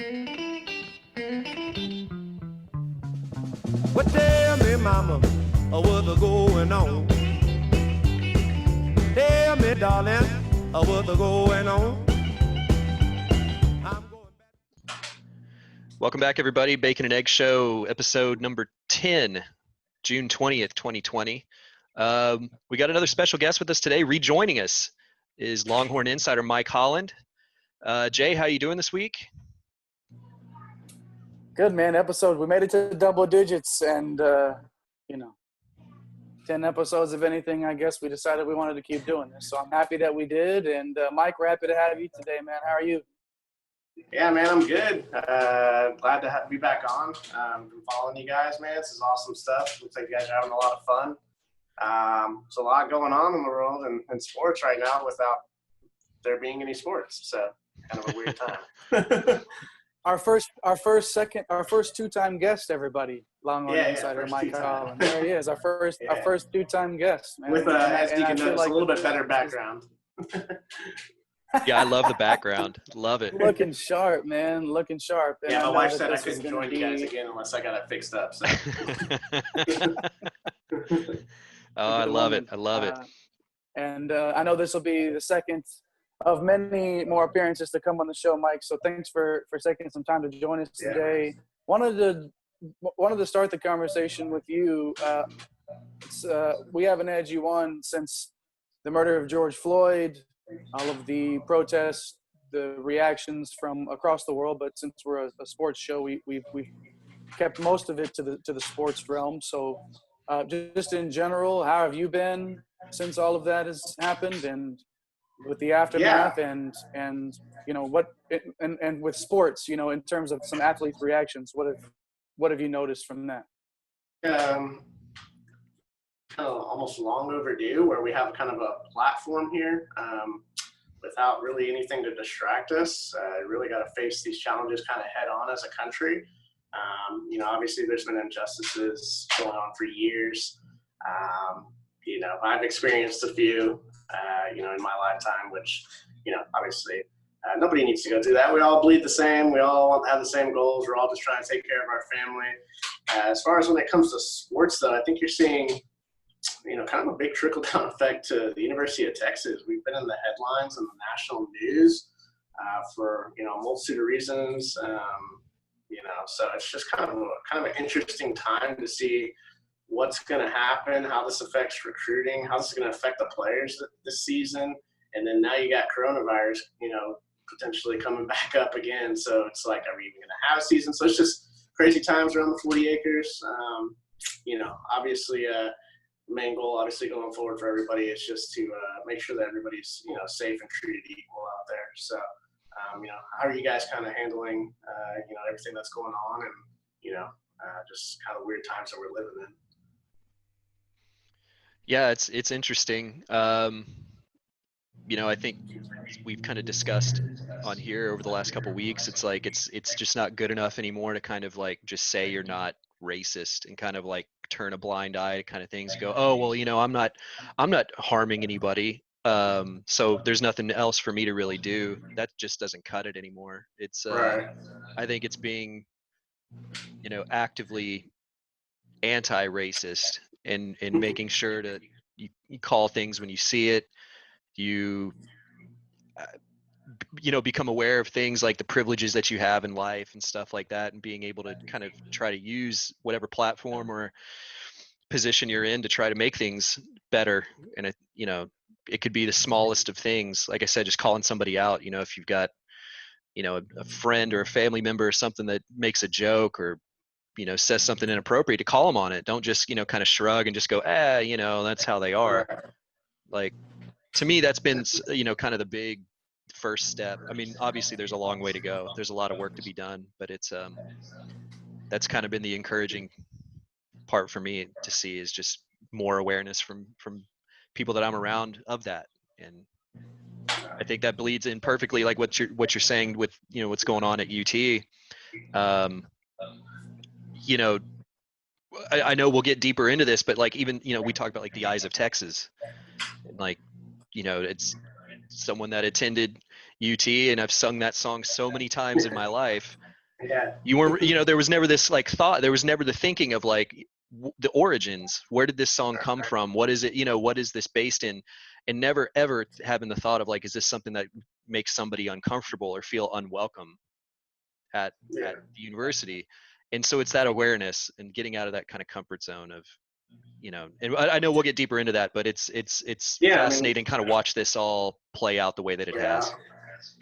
Well, tell me, mama, what's going on? Tell me, darling, what's going on? Welcome back, everybody. Bacon and Egg Show, episode number 10, June 20th, 2020. We got another special guest with us today. Rejoining us is Longhorn Insider Mike Holland. Jay, how you doing this week? Good, man. We made it to double digits, and 10 episodes of anything. I guess we decided we wanted to keep doing this, so I'm happy that we did. And Mike, we're happy to have you today, man. How are you? Yeah, man, I'm good. Glad to be back on. Been following you guys, man. This is awesome stuff. Looks like you guys are having a lot of fun. There's a lot going on in the world and sports right now without there being any sports. So kind of a weird time. Our first two-time guest, everybody. Longhorn Insider Mike Holland. There he is, our first two-time guest, man. With as you can notice, a little bit better background. Yeah, I love the bagground. Love it. Looking sharp, man. Looking sharp. And yeah, my wife said I couldn't join you guys again unless I got it fixed up. So. Oh, I love it. I love it. And I know this will be the second of many more appearances to come on the show, Mike. So thanks for taking some time to join us today. Wanted to start the conversation with you. We haven't had you on since the murder of George Floyd, all of the protests, the reactions from across the world. But since we're a sports show, we've kept most of it to the sports realm. So just in general, how have you been since all of that has happened, and with the aftermath, and what and with sports, in terms of some athletes' reactions, what have you noticed from that? Almost long overdue, where we have kind of a platform here without really anything to distract us. Really got to face these challenges kind of head on as a country. Obviously there's been injustices going on for years. I've experienced a few, in my lifetime, which, obviously nobody needs to go through that. We all bleed the same. We all have the same goals. We're all just trying to take care of our family. As far as when it comes to sports, though, I think you're seeing, kind of a big trickle-down effect to the University of Texas. We've been in the headlines and the national news for, a multitude of reasons. So it's just kind of an interesting time to see what's going to happen, how this affects recruiting, how this is going to affect the players this season. And then now you got coronavirus, potentially coming back up again. So it's like, are we even going to have a season? So it's just crazy times around the 40 acres. Obviously, main goal, obviously, going forward for everybody is just to make sure that everybody's, safe and treated equal out there. So, how are you guys kind of handling, everything that's going on and, just kind of weird times that we're living in? Yeah, it's interesting. I think we've kind of discussed on here over the last couple of weeks. It's like it's just not good enough anymore to kind of like just say you're not racist and kind of like turn a blind eye to kind of things. Go, oh well, I'm not harming anybody. So there's nothing else for me to really do. That just doesn't cut it anymore. It's right. I think it's being, actively anti-racist and making sure that you call things when you see it. You become aware of things like the privileges that you have in life and stuff like that, and being able to kind of try to use whatever platform or position you're in to try to make things better. And it could be the smallest of things. Like I said, just calling somebody out, if you've got, a friend or a family member or something that makes a joke or, says something inappropriate, to call them on it. Don't just, kind of shrug and just go, that's how they are. Like, to me, that's been, kind of the big first step. I mean, obviously there's a long way to go. There's a lot of work to be done, but it's, that's kind of been the encouraging part for me to see, is just more awareness from people that I'm around of that. And I think that bleeds in perfectly, like what you're saying with, what's going on at UT. I know we'll get deeper into this, but like, even, we talk about like the Eyes of Texas, and like, it's someone that attended UT, and I've sung that song so many times in my life. Yeah. You weren't, there was never this like thought, there was never the thinking of like the origins. Where did this song come from? What is it? What is this based in? And never ever having the thought of like, is this something that makes somebody uncomfortable or feel unwelcome at the university? And so it's that awareness and getting out of that kind of comfort zone of, and I know we'll get deeper into that, but it's fascinating kind of watch this all play out the way that it has.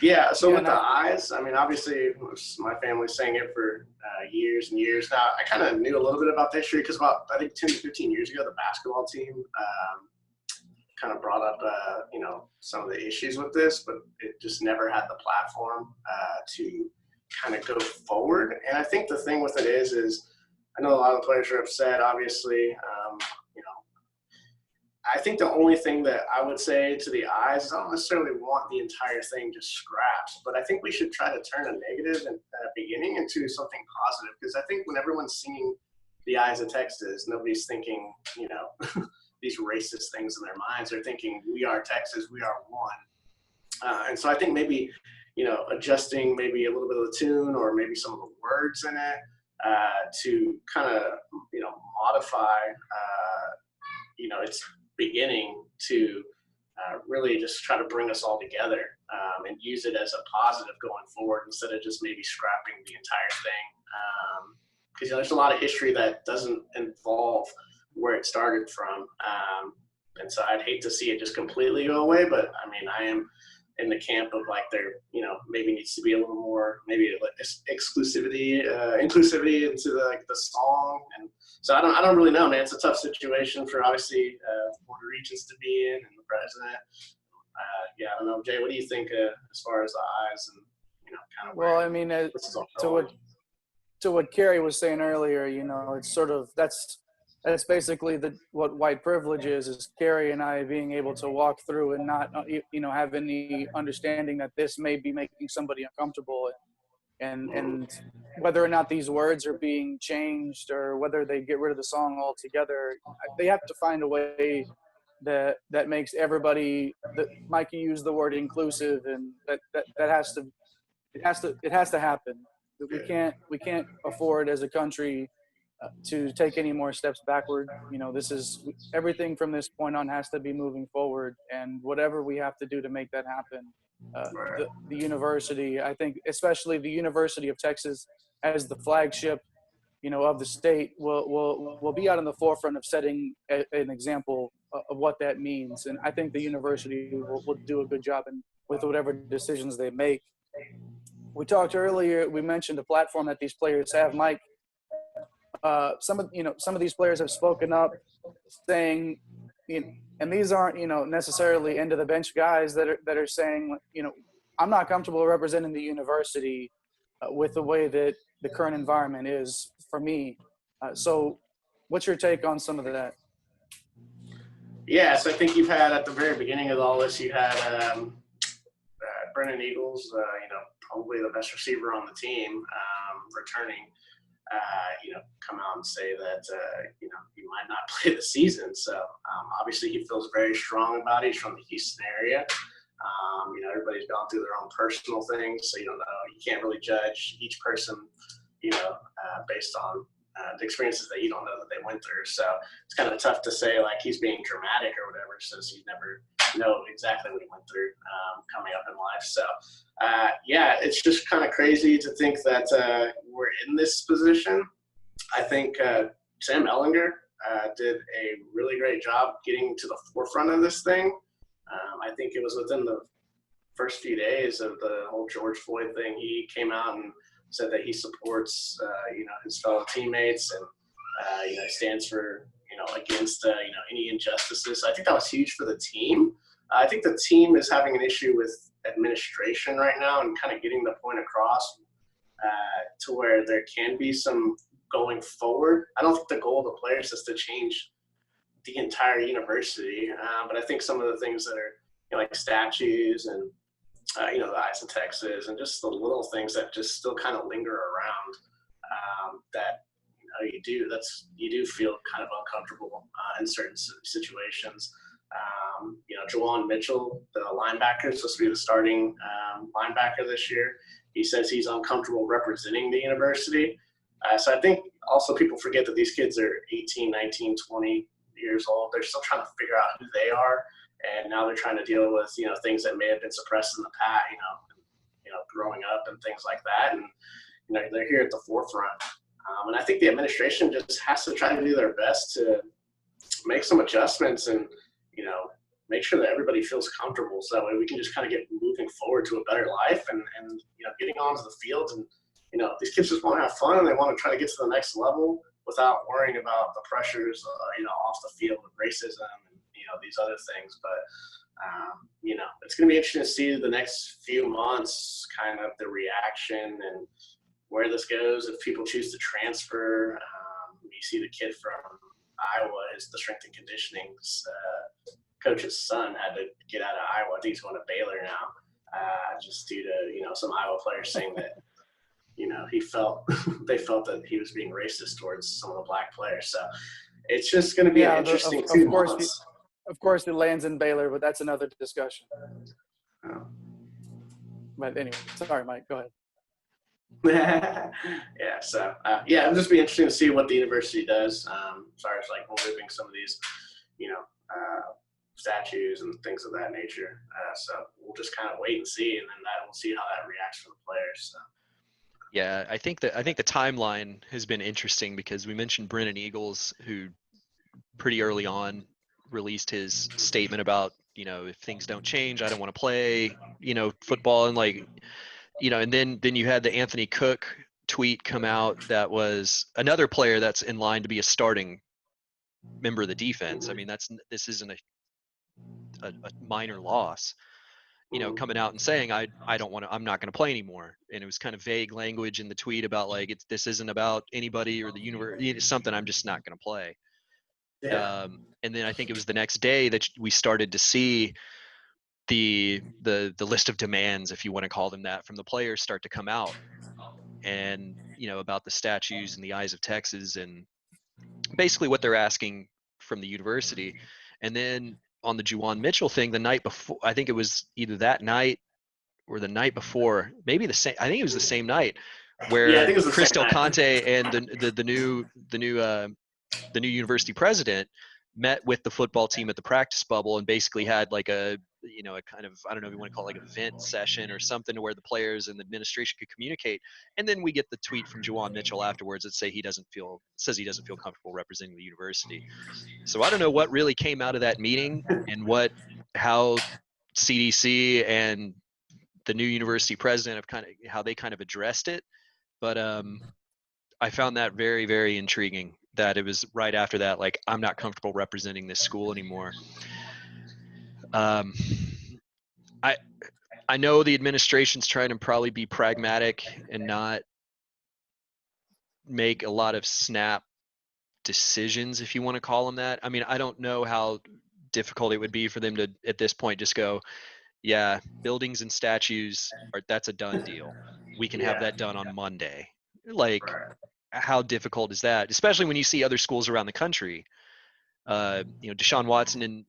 Yeah, so with the eyes, I mean, obviously, my family sang it for years and years now. I kind of knew a little bit about the history because about, I think, 10 to 15 years ago, the basketball team kind of brought up, some of the issues with this, but it just never had the platform to kind of go forward. And I think the thing with it is I know a lot of the players are upset, obviously. I think the only thing that I would say to the eyes is I don't necessarily want the entire thing just scrapped, but I think we should try to turn a negative in the beginning into something positive, because I think when everyone's singing the eyes of Texas, nobody's thinking, these racist things in their minds. They're thinking, we are Texas, we are one. And so I think maybe, adjusting maybe a little bit of the tune or maybe some of the words in it to kind of, modify, its beginning to really just try to bring us all together and use it as a positive going forward instead of just maybe scrapping the entire thing. Because there's a lot of history that doesn't involve where it started from. And so I'd hate to see it just completely go away, but I mean, I am in the camp of like there, maybe needs to be a little more, maybe like inclusivity into the song. And so I don't really know, man. It's a tough situation for obviously Board of Regents to be in and the president. I don't know, Jay, what do you think as far as the eyes and kind of? Well, I mean, to what Kerry was saying earlier, it's sort of that's basically what white privilege is Kerry and I being able to walk through and not, have any understanding that this may be making somebody uncomfortable, and whether or not these words are being changed or whether they get rid of the song altogether, they have to find a way that makes everybody. That Mikey used the word inclusive, and that has to happen. We can't afford as a country to take any more steps backward. This is everything from this point on has to be moving forward, and whatever we have to do to make that happen. The university, I think, especially the University of Texas as the flagship, of the state, will be out in the forefront of setting an example of what that means. And I think the university will do a good job with whatever decisions they make. We talked earlier, we mentioned the platform that these players have, Mike. Some of these players have spoken up saying, and these aren't, necessarily end of the bench guys that are saying, I'm not comfortable representing the university with the way that the current environment is for me. So what's your take on some of that? Yeah, so I think you've had at the very beginning of all this, you had Brennan Eagles, probably the best receiver on the team, returning. Come out and say that, he might not play the season. So obviously he feels very strong about it. He's from the Houston area. Everybody's gone through their own personal things. So you can't really judge each person, based on the experiences that you don't know that they went through. So it's kind of tough to say like he's being dramatic or whatever, since you never know exactly what he went through coming up in life. So it's just kind of crazy to think that we're in this position. I think Sam Ellinger did a really great job getting to the forefront of this thing. I think it was within the first few days of the whole George Floyd thing, he came out and said that he supports, his fellow teammates and, stands for, against, any injustices. So I think that was huge for the team. I think the team is having an issue with administration right now and kind of getting the point across to where there can be some going forward. I don't think the goal of the players is to change the entire university, but I think some of the things that are like statues and the Eyes of Texas and just the little things that just still kind of linger around that you do feel kind of uncomfortable in certain situations. Jawan Mitchell, the linebacker, is supposed to be the starting linebacker this year. he says he's uncomfortable representing the university. So I think also people forget that these kids are 18, 19, 20 years old. They're still trying to figure out who they are. And now they're trying to deal with, things that may have been suppressed in the past, growing up and things like that. And, they're here at the forefront. And I think the administration just has to try to do their best to make some adjustments and, make sure that everybody feels comfortable. So that way we can just kind of get moving forward to a better life and getting onto the field. And, these kids just want to have fun and they want to try to get to the next level without worrying about the pressures, off the field with racism and, these other things. But, it's going to be interesting to see the next few months, kind of the reaction and where this goes. If people choose to transfer, you see the kid from Iowa, the strength and conditioning coach's son had to get out of Iowa. I think he's going to Baylor now, just due to, some Iowa players saying that, they felt that he was being racist towards some of the black players. So it's just going to be an interesting 2 months. Of course, it lands in Baylor, but that's another discussion. Oh. But anyway, sorry, Mike, go ahead. Yeah, so it'll just be interesting to see what the university does as far as like removing some of these, statues and things of that nature. So we'll just kind of wait and see, and then we'll see how that reacts for the players. So. Yeah, I think the timeline has been interesting because we mentioned Brennan Eagles, who pretty early on released his statement about, if things don't change, I don't want to play, football, and and then you had the Anthony Cook tweet come out that was another player that's in line to be a starting member of the defense. I mean, this isn't a minor loss, coming out and saying, I'm not going to play anymore. And it was kind of vague language in the tweet about this isn't about anybody or the university, something, I'm just not going to play. Yeah. And then I think it was the next day that we started to see the list of demands, if you want to call them that, from the players start to come out, and about the statues in the eyes of Texas and basically what they're asking from the university. And then on the Juwan Mitchell thing, the night before, I think it was either that night or the night before, maybe I think it was the same night, where Chris Del Conte and the new university president met with the football team at the practice bubble and basically had like a kind of, I don't know if you want to call it like a vent session or something, to where the players and the administration could communicate. And then we get the tweet from Juwan Mitchell afterwards that says he doesn't feel comfortable representing the university. So I don't know what really came out of that meeting and how CDC and the new university president how they kind of addressed it. But I found that very, very intriguing that it was right after that, like, I'm not comfortable representing this school anymore. I know the administration's trying to probably be pragmatic and not make a lot of snap decisions, if you want to call them that. I mean, I don't know how difficult it would be for them to, at this point, just go, yeah, buildings and statues, that's a done deal. We can have that done on Monday. Like, how difficult is that? Especially when you see other schools around the country. Deshaun Watson and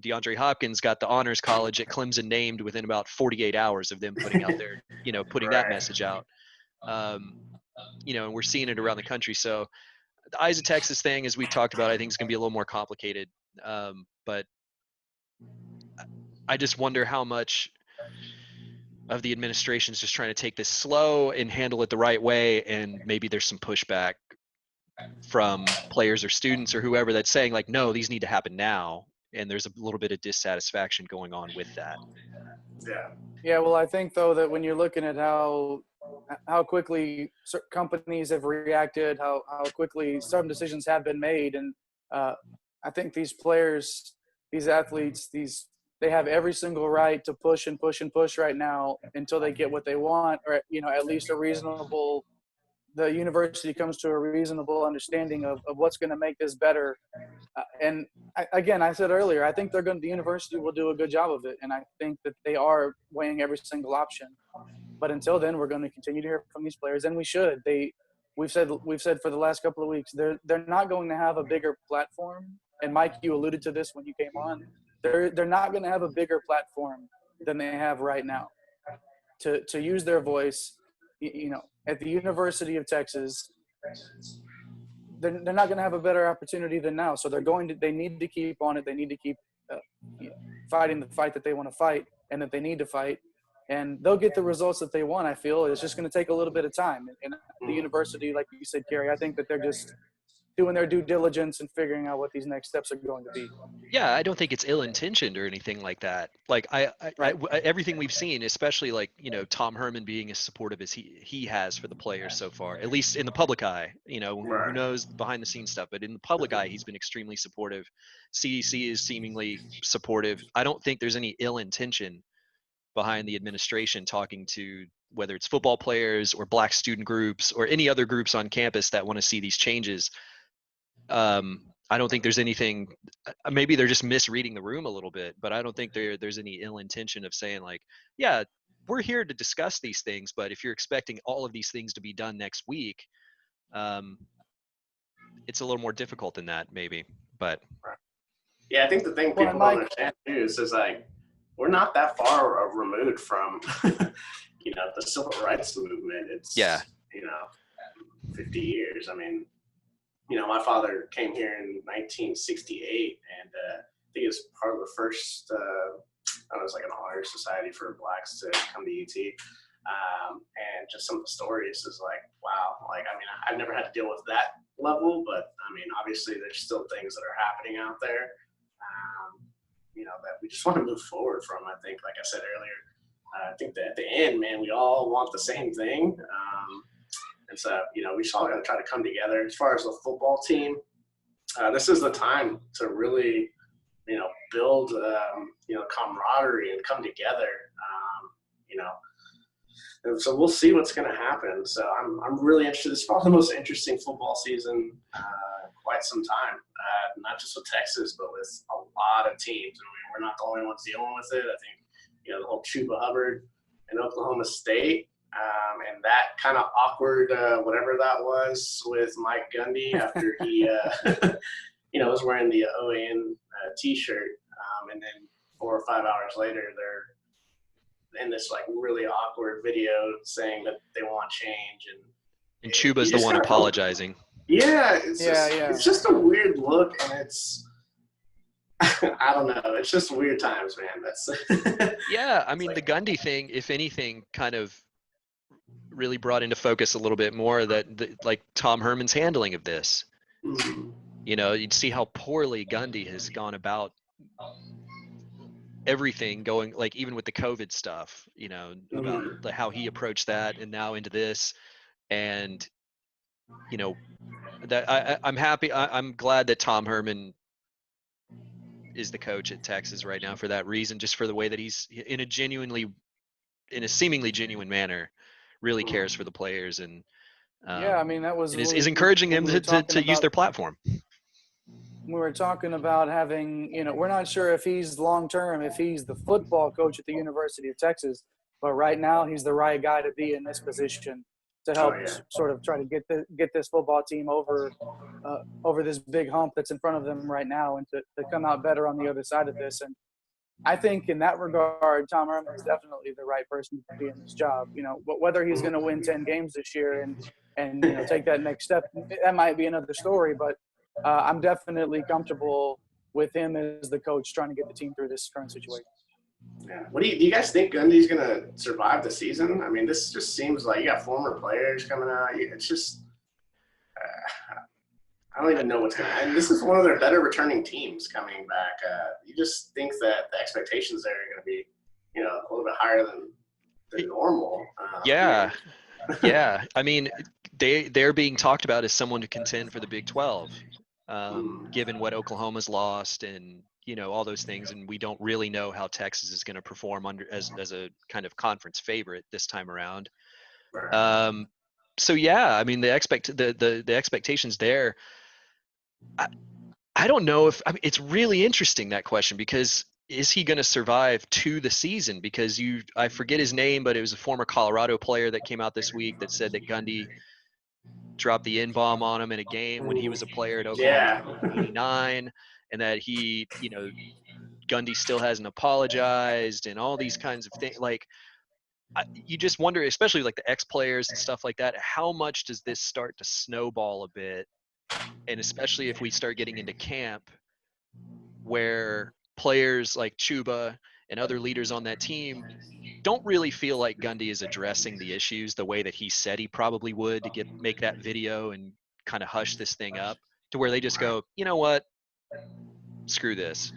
DeAndre Hopkins got the honors college at Clemson named within about 48 hours of them putting out their, putting that message out. And we're seeing it around the country. So the Eyes of Texas thing, as we talked about, I think is going to be a little more complicated. But I just wonder how much of the administration is just trying to take this slow and handle it the right way. And maybe there's some pushback from players or students or whoever that's saying, like, no, these need to happen now. And there's a little bit of dissatisfaction going on with that. Yeah. Well, I think though that when you're looking at how quickly companies have reacted, how quickly some decisions have been made, and I think these players, these athletes, they have every single right to push and push and push right now until they get what they want, or at least the university comes to a reasonable understanding of what's going to make this better. And I said earlier, I think the university will do a good job of it. And I think that they are weighing every single option. But until then, we're going to continue to hear from these players, and we should. We've said for the last couple of weeks, they're not going to have a bigger platform. And Mike, you alluded to this when you came on. They're not going to have a bigger platform than they have right now to use their voice at the University of Texas, they're not going to have a better opportunity than now. So they need to keep on it. They need to keep fighting the fight that they want to fight and that they need to fight. And they'll get the results that they want, I feel. It's just going to take a little bit of time. And the university, like you said, Kerry, I think that they're just doing their due diligence and figuring out what these next steps are going to be. Yeah, I don't think it's ill-intentioned or anything like that. Like everything we've seen, especially like, Tom Herman being as supportive as he has for the players so far, at least in the public eye, who knows behind the scenes stuff, but in the public eye, he's been extremely supportive. CDC is seemingly supportive. I don't think there's any ill intention behind the administration talking to whether it's football players or black student groups or any other groups on campus that want to see these changes. I don't think there's anything, maybe they're just misreading the room a little bit, but I don't think there's any ill intention of saying like, yeah, we're here to discuss these things, but if you're expecting all of these things to be done next week, it's a little more difficult than that maybe, but. Yeah, I think the thing people don't understand too is like, we're not that far removed from, the civil rights movement. It's, 50 years. I mean, my father came here in 1968, and I think it was part of the first, it was like an honor society for blacks to come to UT. And just some of the stories is like, wow. Like, I mean, I've never had to deal with that level, but I mean, obviously there's still things that are happening out there, that we just want to move forward from. I think, like I said earlier, I think that at the end, man, we all want the same thing. And so, we just all got to try to come together. As far as the football team, this is the time to really, build, camaraderie and come together, And so we'll see what's going to happen. So I'm really interested. It's probably the most interesting football season quite some time, not just with Texas, but with a lot of teams. I mean, we're not the only ones dealing with it. I think, the whole Chuba Hubbard in Oklahoma State, and that kind of awkward, whatever that was with Mike Gundy after he, was wearing the OAN T-shirt, and then 4 or 5 hours later, they're in this like really awkward video saying that they want change, and Chuba's the one apologizing. It's just a weird look, and it's I don't know. It's just weird times, man. That's yeah. I mean, the Gundy thing, if anything, kind of really brought into focus a little bit more like Tom Herman's handling of this. Mm-hmm. You'd see how poorly Gundy has gone about everything, going like even with the COVID stuff. About how he approached that, and now into this, and that I'm happy. I'm glad that Tom Herman is the coach at Texas right now for that reason, just for the way that he's in a seemingly genuine manner, really cares for the players, and I mean, that was is encouraging them to use their platform. We were talking about having, we're not sure if he's long-term, if he's the football coach at the University of Texas, but right now he's the right guy to be in this position to help sort of try to get this football team over this big hump that's in front of them right now, and to come out better on the other side of this. And I think in that regard, Tom Herman is definitely the right person to be in this job. But whether he's going to win 10 games this year and take that next step, that might be another story. But I'm definitely comfortable with him as the coach trying to get the team through this current situation. Yeah. What do you guys think Gundy's going to survive the season? I mean, this just seems like you got former players coming out. It's just I don't even know what's going to – and this is one of their better returning teams coming back. You just think that the expectations there are going to be, a little bit higher than normal. Yeah. I mean, they're being talked about as someone to contend for the Big 12, given what Oklahoma's lost and – all those things, and we don't really know how Texas is going to perform as a kind of conference favorite this time around. So yeah, I mean the expectations there. I don't know if it's really interesting, that question, because is he going to survive to the season? Because I forget his name, but it was a former Colorado player that came out this week that said that Gundy dropped the N-bomb on him in a game when he was a player at Oklahoma in 89. And that he, Gundy still hasn't apologized and all these kinds of things. Like, you just wonder, especially like the ex-players and stuff like that, how much does this start to snowball a bit? And especially if we start getting into camp where players like Chuba and other leaders on that team don't really feel like Gundy is addressing the issues the way that he said he probably would to make that video and kind of hush this thing up, to where they just go, you know what? Screw this.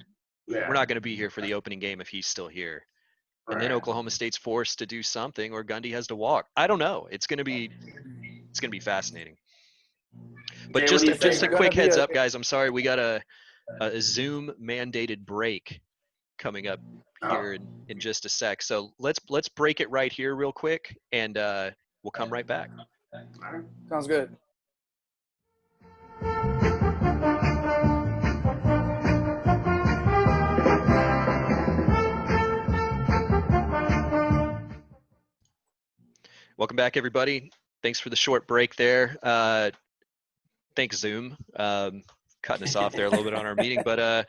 Yeah. We're not going to be here for the opening game if he's still here. And then Right. Oklahoma State's forced to do something, or Gundy has to walk. I don't know. It's going to be fascinating. But Jay, what do you just a think? quick heads up, guys. I'm sorry, we got a Zoom mandated break coming up here in just a sec. So let's break it right here real quick, and we'll come right back. All right. Sounds good. Welcome back, everybody. Thanks for the short break there. Thanks, Zoom, cutting us off there a little bit on our meeting, but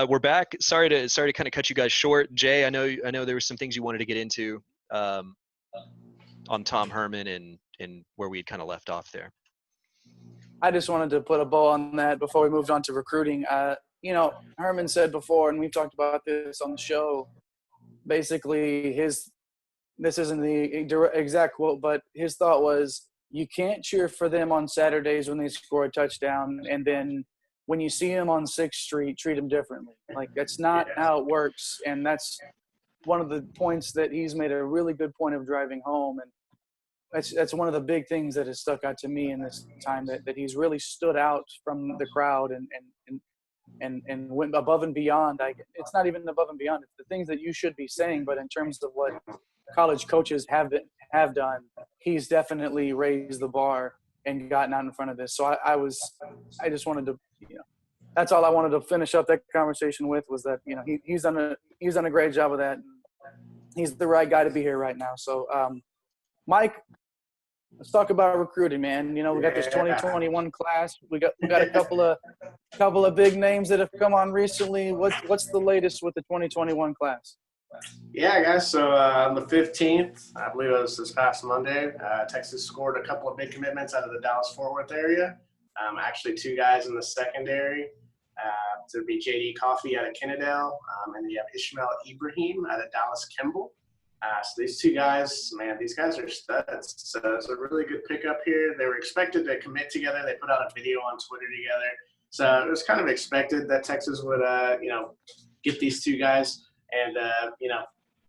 we're back. Sorry to kind of cut you guys short. Jay, I know there were some things you wanted to get into on Tom Herman and where we had kind of left off there. I just wanted to put a bow on that before we moved on to recruiting. You know, Herman said before, and we've talked about this on the show, basically this isn't the exact quote, but his thought was, you can't cheer for them on Saturdays when they score a touchdown, and then when you see them on 6th Street, treat them differently. Like, that's not how it works, and that's one of the points that he's made a really good point of driving home. And that's one of the big things that has stuck out to me in this time, that he's really stood out from the crowd and went above and beyond. It's not even above and beyond. It's the things that you should be saying, but in terms of what college coaches have done, he's definitely raised the bar and gotten out in front of this. So I just wanted to, that's all I wanted to finish up that conversation with, was that, he's done a great job of that. He's the right guy to be here right now. So, Mike, let's talk about recruiting, man. We got this 2021 class. We got a couple of big names that have come on recently. What's the latest with the 2021 class? Yeah, guys. So on the 15th, I believe it was this past Monday, Texas scored a couple of big commitments out of the Dallas-Fort Worth area. Actually, 2 guys in the secondary. To be J.D. Coffey out of Kennedale, and you have Ishmael Ibrahim out of Dallas-Kimball. So these 2 guys, man, these guys are studs. So it's a really good pickup here. They were expected to commit together. They put out a video on Twitter together. So it was kind of expected that Texas would, get these 2 guys. And,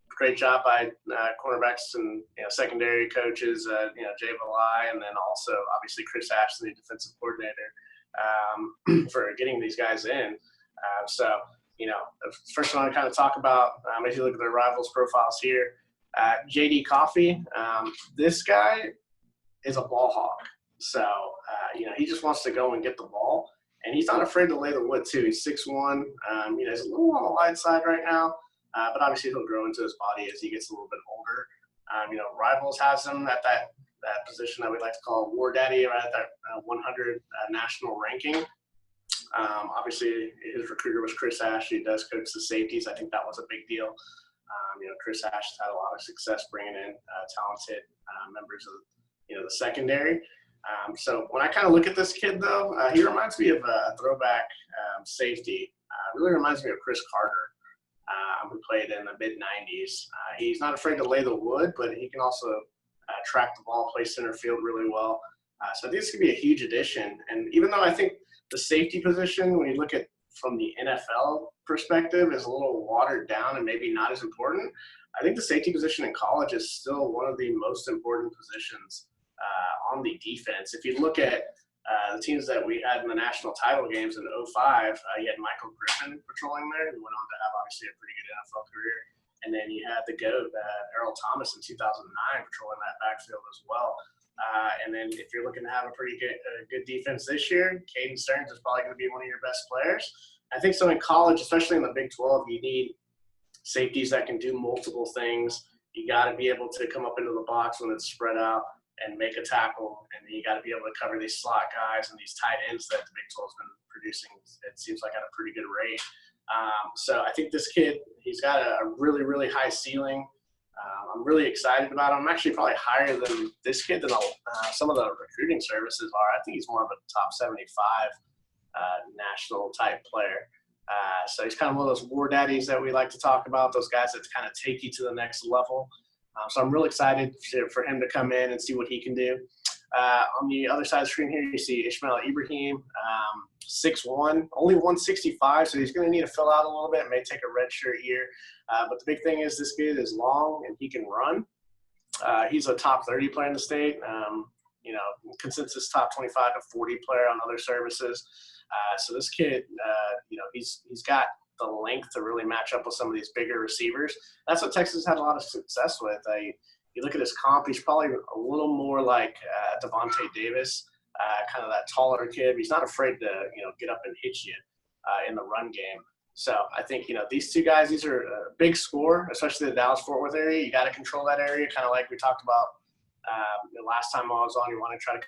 great job by cornerbacks and secondary coaches, Jay Valai, and then also obviously Chris Ashley, the defensive coordinator, for getting these guys in. First I want to kind of talk about, if you look at their rivals profiles here, J.D. Coffey, this guy is a ball hawk. So, he just wants to go and get the ball. And he's not afraid to lay the wood, too. He's 6'1". He's a little on the wide side right now. But obviously he'll grow into his body as he gets a little bit older. Rivals has him at that position that we like to call War Daddy, right at that 100 national ranking. Obviously his recruiter was Chris Ash. He does coach the safeties. I think that was a big deal. Chris Ash has had a lot of success bringing in talented members of the secondary. So when I kind of look at this kid, though, he reminds me of a throwback safety. Really reminds me of Chris Carter, who played in the mid-'90s. He's not afraid to lay the wood, but he can also track the ball, play center field really well. So I think this could be a huge addition. And even though I think the safety position, when you look at from the NFL perspective, is a little watered down and maybe not as important, I think the safety position in college is still one of the most important positions on the defense. If you look at the teams that we had in the national title games in 2005, you had Michael Griffin patrolling there, who went on to have obviously a pretty good NFL career. And then you had the GOAT, Earl Thomas, in 2009 patrolling that backfield as well. And then if you're looking to have a pretty good defense this year, Caden Stearns is probably going to be one of your best players. I think so in college, especially in the Big 12, you need safeties that can do multiple things. You got to be able to come up into the box when it's spread out and make a tackle, and you got to be able to cover these slot guys and these tight ends that the Big 12's been producing, it seems like, at a pretty good rate. So I think this kid, he's got a really, really high ceiling. I'm really excited about him. I'm actually probably higher than this kid than some of the recruiting services are. I think he's more of a top 75 national type player. So he's kind of one of those war daddies that we like to talk about, those guys that kind of take you to the next level. So I'm real excited for him to come in and see what he can do. On the other side of the screen here, you see Ishmael Ibrahim, 6'1", only 165, so he's going to need to fill out a little bit. It may take a redshirt year. But the big thing is this kid is long and he can run. He's a top 30 player in the state, consensus top 25 to 40 player on other services. So this kid, he's got the length to really match up with some of these bigger receivers. That's what Texas had a lot of success with. You look at his comp, he's probably a little more like Devontae Davis, kind of that taller kid. He's not afraid to, get up and hit you in the run game. So I think, these two guys, these are a big score, especially the Dallas-Fort Worth area. You got to control that area, kind of like we talked about the last time I was on. You want to try to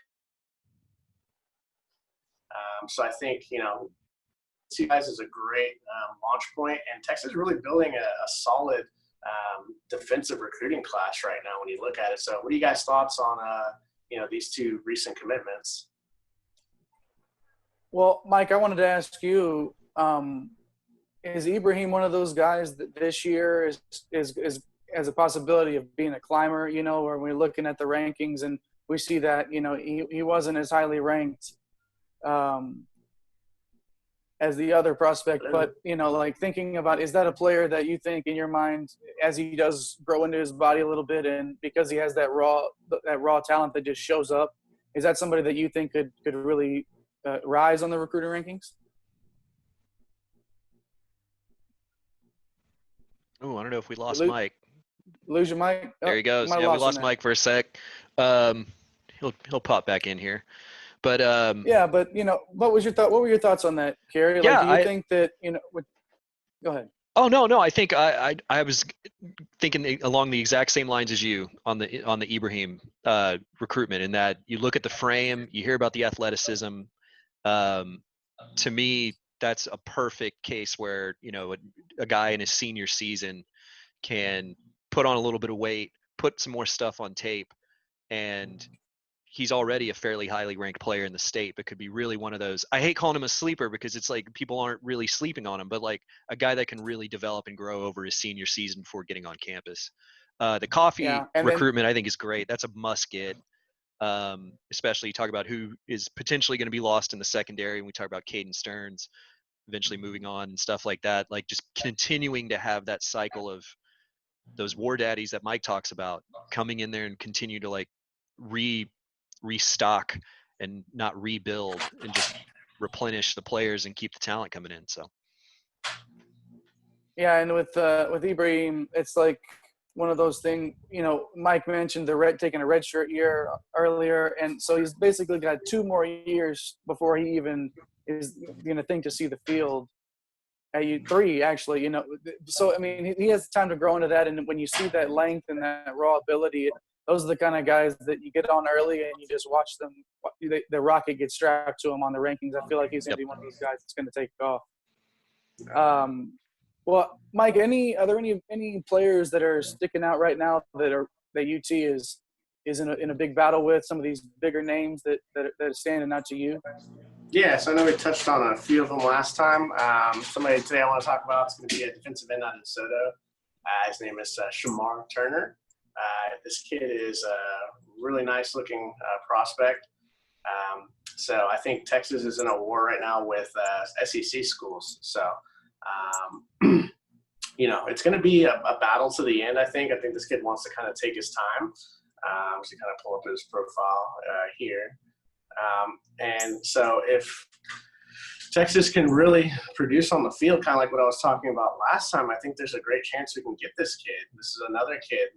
so I think, two guys is a great launch point, and Texas is really building a solid defensive recruiting class right now when you look at it. So what are you guys' thoughts on, these two recent commitments? Well, Mike, I wanted to ask you, is Ibrahim one of those guys that this year is has a possibility of being a climber, where we're looking at the rankings and we see that, he wasn't as highly ranked as the other prospect, but thinking about, is that a player that you think in your mind, as he does grow into his body a little bit, and because he has that raw talent that just shows up, is that somebody that you think could really rise on the recruiter rankings? Oh, I don't know if we lost Mike. Lose your mic? There he goes. Yeah, we lost Mike for a sec. He'll pop back in here. But what was your thought? What were your thoughts on that, Kerry? Do you think that go ahead. Oh no, I think I was thinking along the exact same lines as you on the Ibrahim recruitment, in that you look at the frame, you hear about the athleticism. To me, that's a perfect case where a guy in his senior season can put on a little bit of weight, put some more stuff on tape, and he's already a fairly highly ranked player in the state, but could be really one of those. I hate calling him a sleeper because it's like people aren't really sleeping on him, but like a guy that can really develop and grow over his senior season before getting on campus. The coffee recruitment, I think, is great. That's a must get. Especially you talk about who is potentially going to be lost in the secondary, and we talk about Caden Stearns eventually moving on and stuff like that. Like just continuing to have that cycle of those war daddies that Mike talks about coming in there and continue to like restock and not rebuild, and just replenish the players and keep the talent coming in. So yeah, and with Ibrahim, it's like one of those things, Mike mentioned taking a redshirt year earlier, and so he's basically got 2 more years before he even is going to think to see the field. 3 actually, so I mean he has time to grow into that, and when you see that length and that raw ability, those are the kind of guys that you get on early and you just watch them. The rocket gets strapped to him on the rankings. I feel like he's going to be one of those guys that's going to take off. Well, Mike, are there any players that are sticking out right now that UT is in a big battle with, some of these bigger names that are standing out to you? Yeah, so I know we touched on a few of them last time. Somebody today I want to talk about is going to be a defensive end out of DeSoto. His name is Shamar Turner. This kid is a really nice looking prospect. So I think Texas is in a war right now with SEC schools. So, it's going to be a battle to the end, I think. I think this kid wants to kind of take his time. So kind of pull up his profile here. And so if Texas can really produce on the field, kind of like what I was talking about last time, I think there's a great chance we can get this kid. This is another kid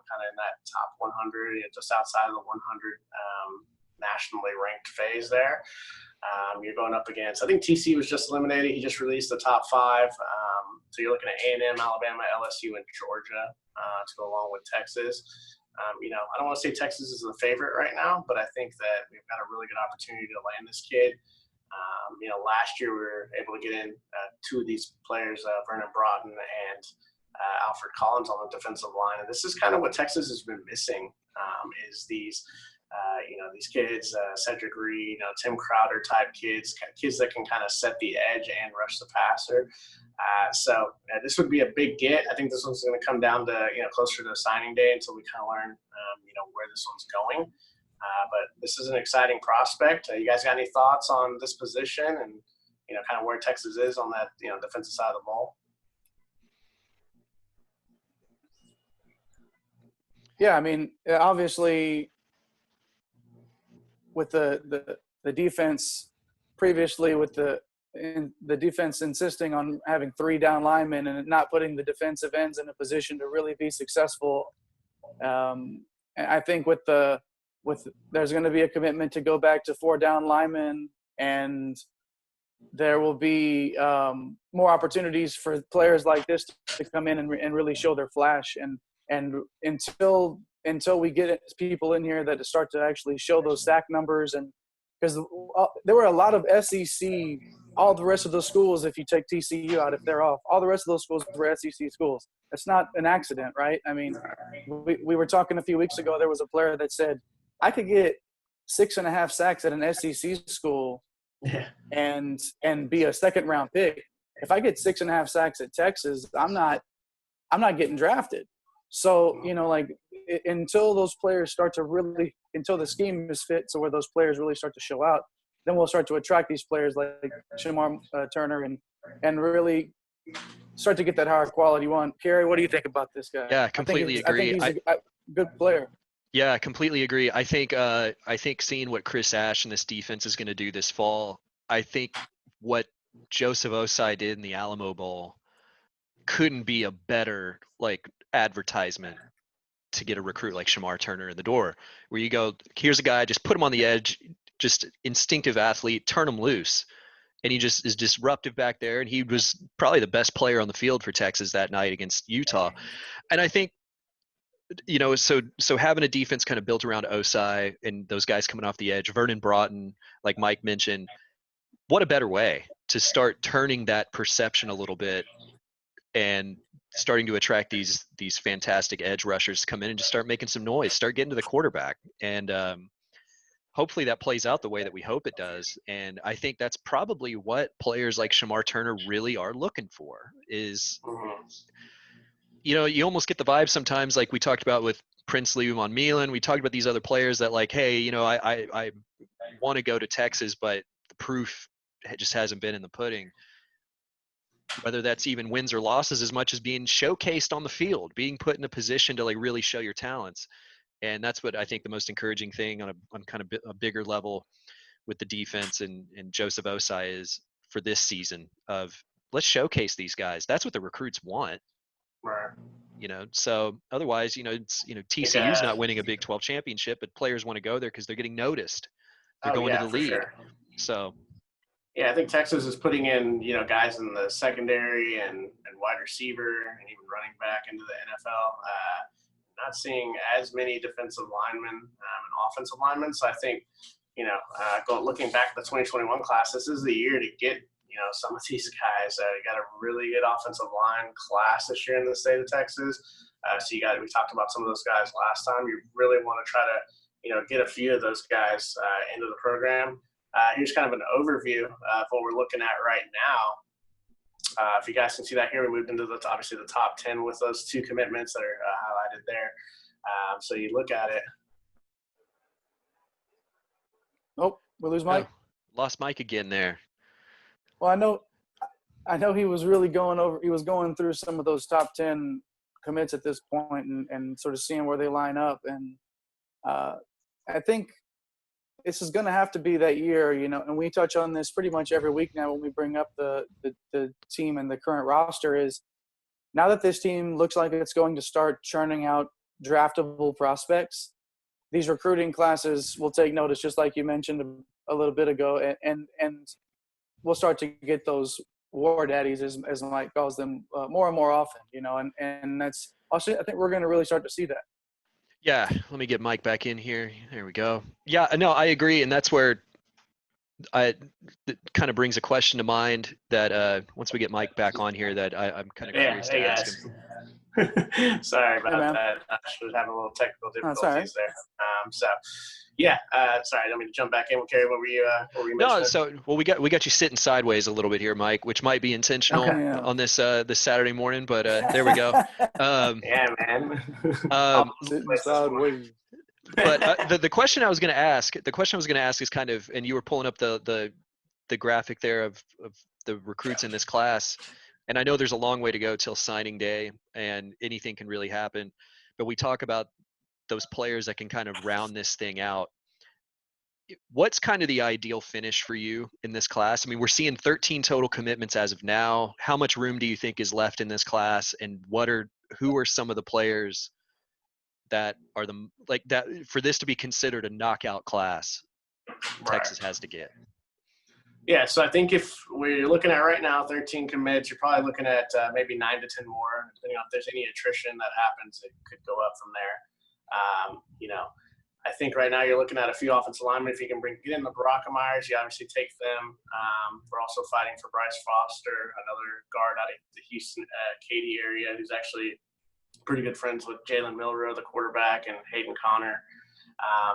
kind of in that top 100, just outside of the 100 nationally ranked phase there. You're going up against, I think TC was just eliminated. He just released the top 5. So you're looking at A&M, Alabama, LSU, and Georgia to go along with Texas. I don't want to say Texas is the favorite right now, but I think that we've got a really good opportunity to land this kid. Last year we were able to get in 2 of these players, Vernon Broughton and Alfred Collins on the defensive line. And this is kind of what Texas has been missing, is these these kids, Cedric Reed, Tim Crowder type kids that can kind of set the edge and rush the passer. So this would be a big get. I think this one's going to come down to, closer to signing day until we kind of learn, where this one's going. But this is an exciting prospect. You guys got any thoughts on this position and, kind of where Texas is on that, defensive side of the ball? Yeah, I mean, obviously with the defense previously, with the defense insisting on having 3 down linemen and not putting the defensive ends in a position to really be successful. I think with there's going to be a commitment to go back to 4 down linemen, and there will be more opportunities for players like this to come in and really show their flash. And until we get people in here that start to actually show those sack numbers, and because there were a lot of SEC, all the rest of those schools, if you take TCU out, if they're off, all the rest of those schools were SEC schools. It's not an accident, right? I mean, we were talking a few weeks ago, there was a player that said, I could get 6.5 sacks at an SEC school and be a second round pick. If I get 6.5 sacks at Texas, I'm not getting drafted. So, until those players start to really, until the scheme is fit to where those players really start to show out, then we'll start to attract these players like Shamar Turner and really start to get that higher quality one. Kerry, what do you think about this guy? Yeah, completely agree. I think he's a good player. Yeah, completely agree. I think seeing what Chris Ash and this defense is going to do this fall, I think what Joseph Osai did in the Alamo Bowl couldn't be a better advertisement to get a recruit like Shamar Turner in the door, where you go, here's a guy, just put him on the edge, just instinctive athlete, turn him loose. And he just is disruptive back there. And he was probably the best player on the field for Texas that night against Utah. And I think, so having a defense kind of built around Osai and those guys coming off the edge, Vernon Broughton, like Mike mentioned, what a better way to start turning that perception a little bit and starting to attract these fantastic edge rushers to come in and just start making some noise, start getting to the quarterback. And hopefully that plays out the way that we hope it does. And I think that's probably what players like Shamar Turner really are looking for is, you almost get the vibe sometimes, like we talked about with Princely, Umon Milan. We talked about these other players that hey, I want to go to Texas, but the proof just hasn't been in the pudding. Whether that's even wins or losses, as much as being showcased on the field, being put in a position to really show your talents. And that's what I think the most encouraging thing on kind of a bigger level with the defense and Joseph Osai is for this season of let's showcase these guys. That's what the recruits want. Right. So otherwise, TCU's not winning a Big 12 championship, but players want to go there because they're getting noticed. They're going to the league. Sure. So. Yeah, I think Texas is putting in, guys in the secondary and wide receiver and even running back into the NFL. Not seeing as many defensive linemen and offensive linemen. So I think, looking back at the 2021 class, this is the year to get, some of these guys. You got a really good offensive line class this year in the state of Texas. We talked about some of those guys last time. You really want to try to, get a few of those guys into the program. Here's kind of an overview of what we're looking at right now. If you guys can see that here, we moved into obviously the top 10 with those 2 commitments that are highlighted there. So you look at it. Oh, we lose Mike. Oh, lost Mike again there. Well, I know he was really going through some of those top 10 commits at this point and sort of seeing where they line up. And I think this is going to have to be that year, and we touch on this pretty much every week now when we bring up the team and the current roster is now that this team looks like it's going to start churning out draftable prospects, these recruiting classes will take notice, just like you mentioned a little bit ago, and we'll start to get those war daddies, as Mike calls them, more and more often, and that's also, I think we're going to really start to see that. Yeah, let me get Mike back in here. There we go. Yeah, no, I agree, and that's where it kind of brings a question to mind that once we get Mike back on here, that I'm kind of curious to ask him. Sorry about man. that. I was having a little technical That's all right. difficulties there. Sorry, I don't mean to jump back in. Kerry, what were you No, mentioning? we got you sitting sideways a little bit here, Mike, which might be intentional Okay. Yeah. on this Saturday morning, but there we go. Yeah, man. Sitting sideways. But the question I was going to ask is kind of, and you were pulling up the graphic there of the recruits in this class, and I know there's a long way to go till signing day, and anything can really happen. But we talk about those players that can kind of round this thing out. What's kind of the ideal finish for you in this class? I mean, we're seeing 13 total commitments as of now. How much room do you think is left in this class, and who are some of the players that are that for this to be considered a knockout class Texas has to get? Yeah, so I think if we're looking at right now 13 commits, you're probably looking at maybe 9 to 10 more, depending on if there's any attrition that happens. It could go up from there. I think right now you're looking at a few offensive linemen. If you can get in the Brockermeyers, you obviously take them. We're also fighting for Bryce Foster, another guard out of the Houston, Katy area, who's actually pretty good friends with Jalen Milroe, the quarterback, and Hayden Connor.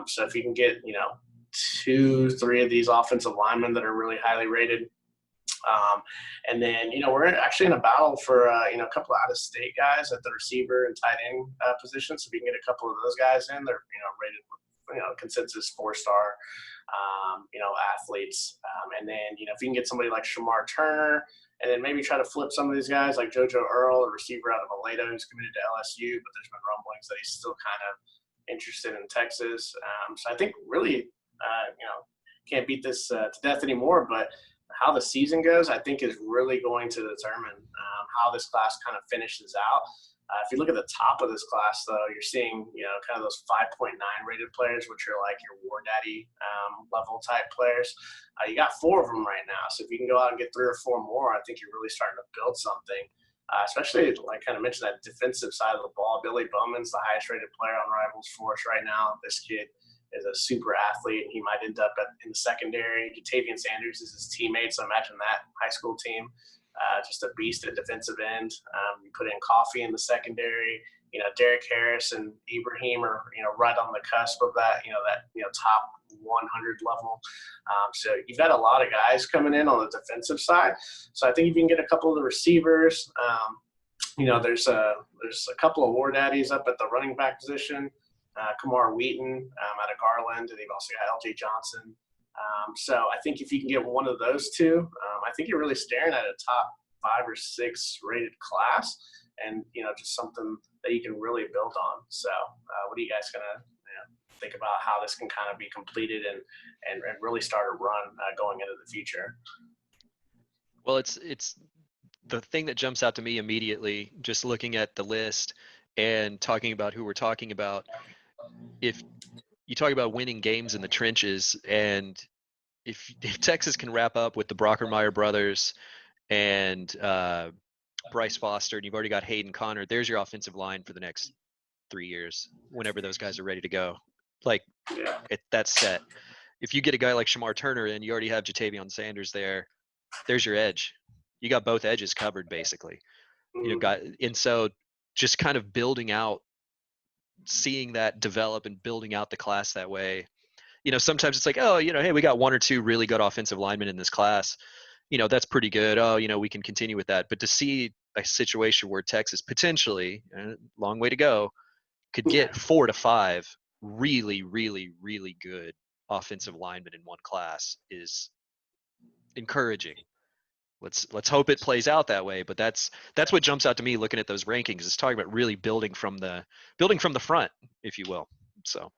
So if you can get, 2-3 of these offensive linemen that are really highly rated. And then, we're actually in a battle for, a couple of out-of-state guys at the receiver and tight end position. So if we can get a couple of those guys in, they're, rated with, consensus 4-star, athletes. And then, if you can get somebody like Shamar Turner, and then maybe try to flip some of these guys like JoJo Earl, a receiver out of Aledo who's committed to LSU, but there's been rumblings that he's still kind of interested in Texas. So I think really, can't beat this to death anymore, but how the season goes, I think, is really going to determine how this class kind of finishes out. If you look at the top of this class, though, you're seeing, kind of those 5.9 rated players, which are like your War Daddy level type players. You got 4 of them right now. So if you can go out and get 3 or 4 more, I think you're really starting to build something. Especially, like kind of mentioned, that defensive side of the ball. Billy Bowman's the highest rated player on Rivals for us right now. This kid is a super athlete, and he might end up in the secondary. Jatavian Sanders is his teammate, so imagine that high school team. Just a beast at defensive end. You put in Coffee in the secondary. Derek Harris and Ibrahim are, right on the cusp of that, top 100 level. So you've got a lot of guys coming in on the defensive side. So I think if you can get a couple of the receivers, there's a couple of War Daddies up at the running back position. Kamar Wheaton out of Garland, and they've also got LJ Johnson. So I think if you can get one of those two, I think you're really staring at a top 5 or 6 rated class, and just something that you can really build on. So what are you guys gonna think about how this can kind of be completed and really start a run going into the future? Well, it's the thing that jumps out to me immediately, just looking at the list and talking about who we're talking about. If you talk about winning games in the trenches, and if Texas can wrap up with the Brockermeyer brothers and Bryce Foster, and you've already got Hayden Connor, there's your offensive line for the next 3 years, whenever those guys are ready to go. That's set. If you get a guy like Shamar Turner in, you already have Jatavian Sanders there. There's your edge. You got both edges covered, basically. And so just kind of building out, seeing that develop and building out the class that way. Sometimes it's like, hey, we got 1 or 2 really good offensive linemen in this class. That's pretty good. We can continue with that. But to see a situation where Texas potentially, long way to go, could get 4 to 5 really, really, really good offensive linemen in one class is encouraging. Let's hope it plays out that way. But that's what jumps out to me looking at those rankings, is talking about really building from the front, if you will. So.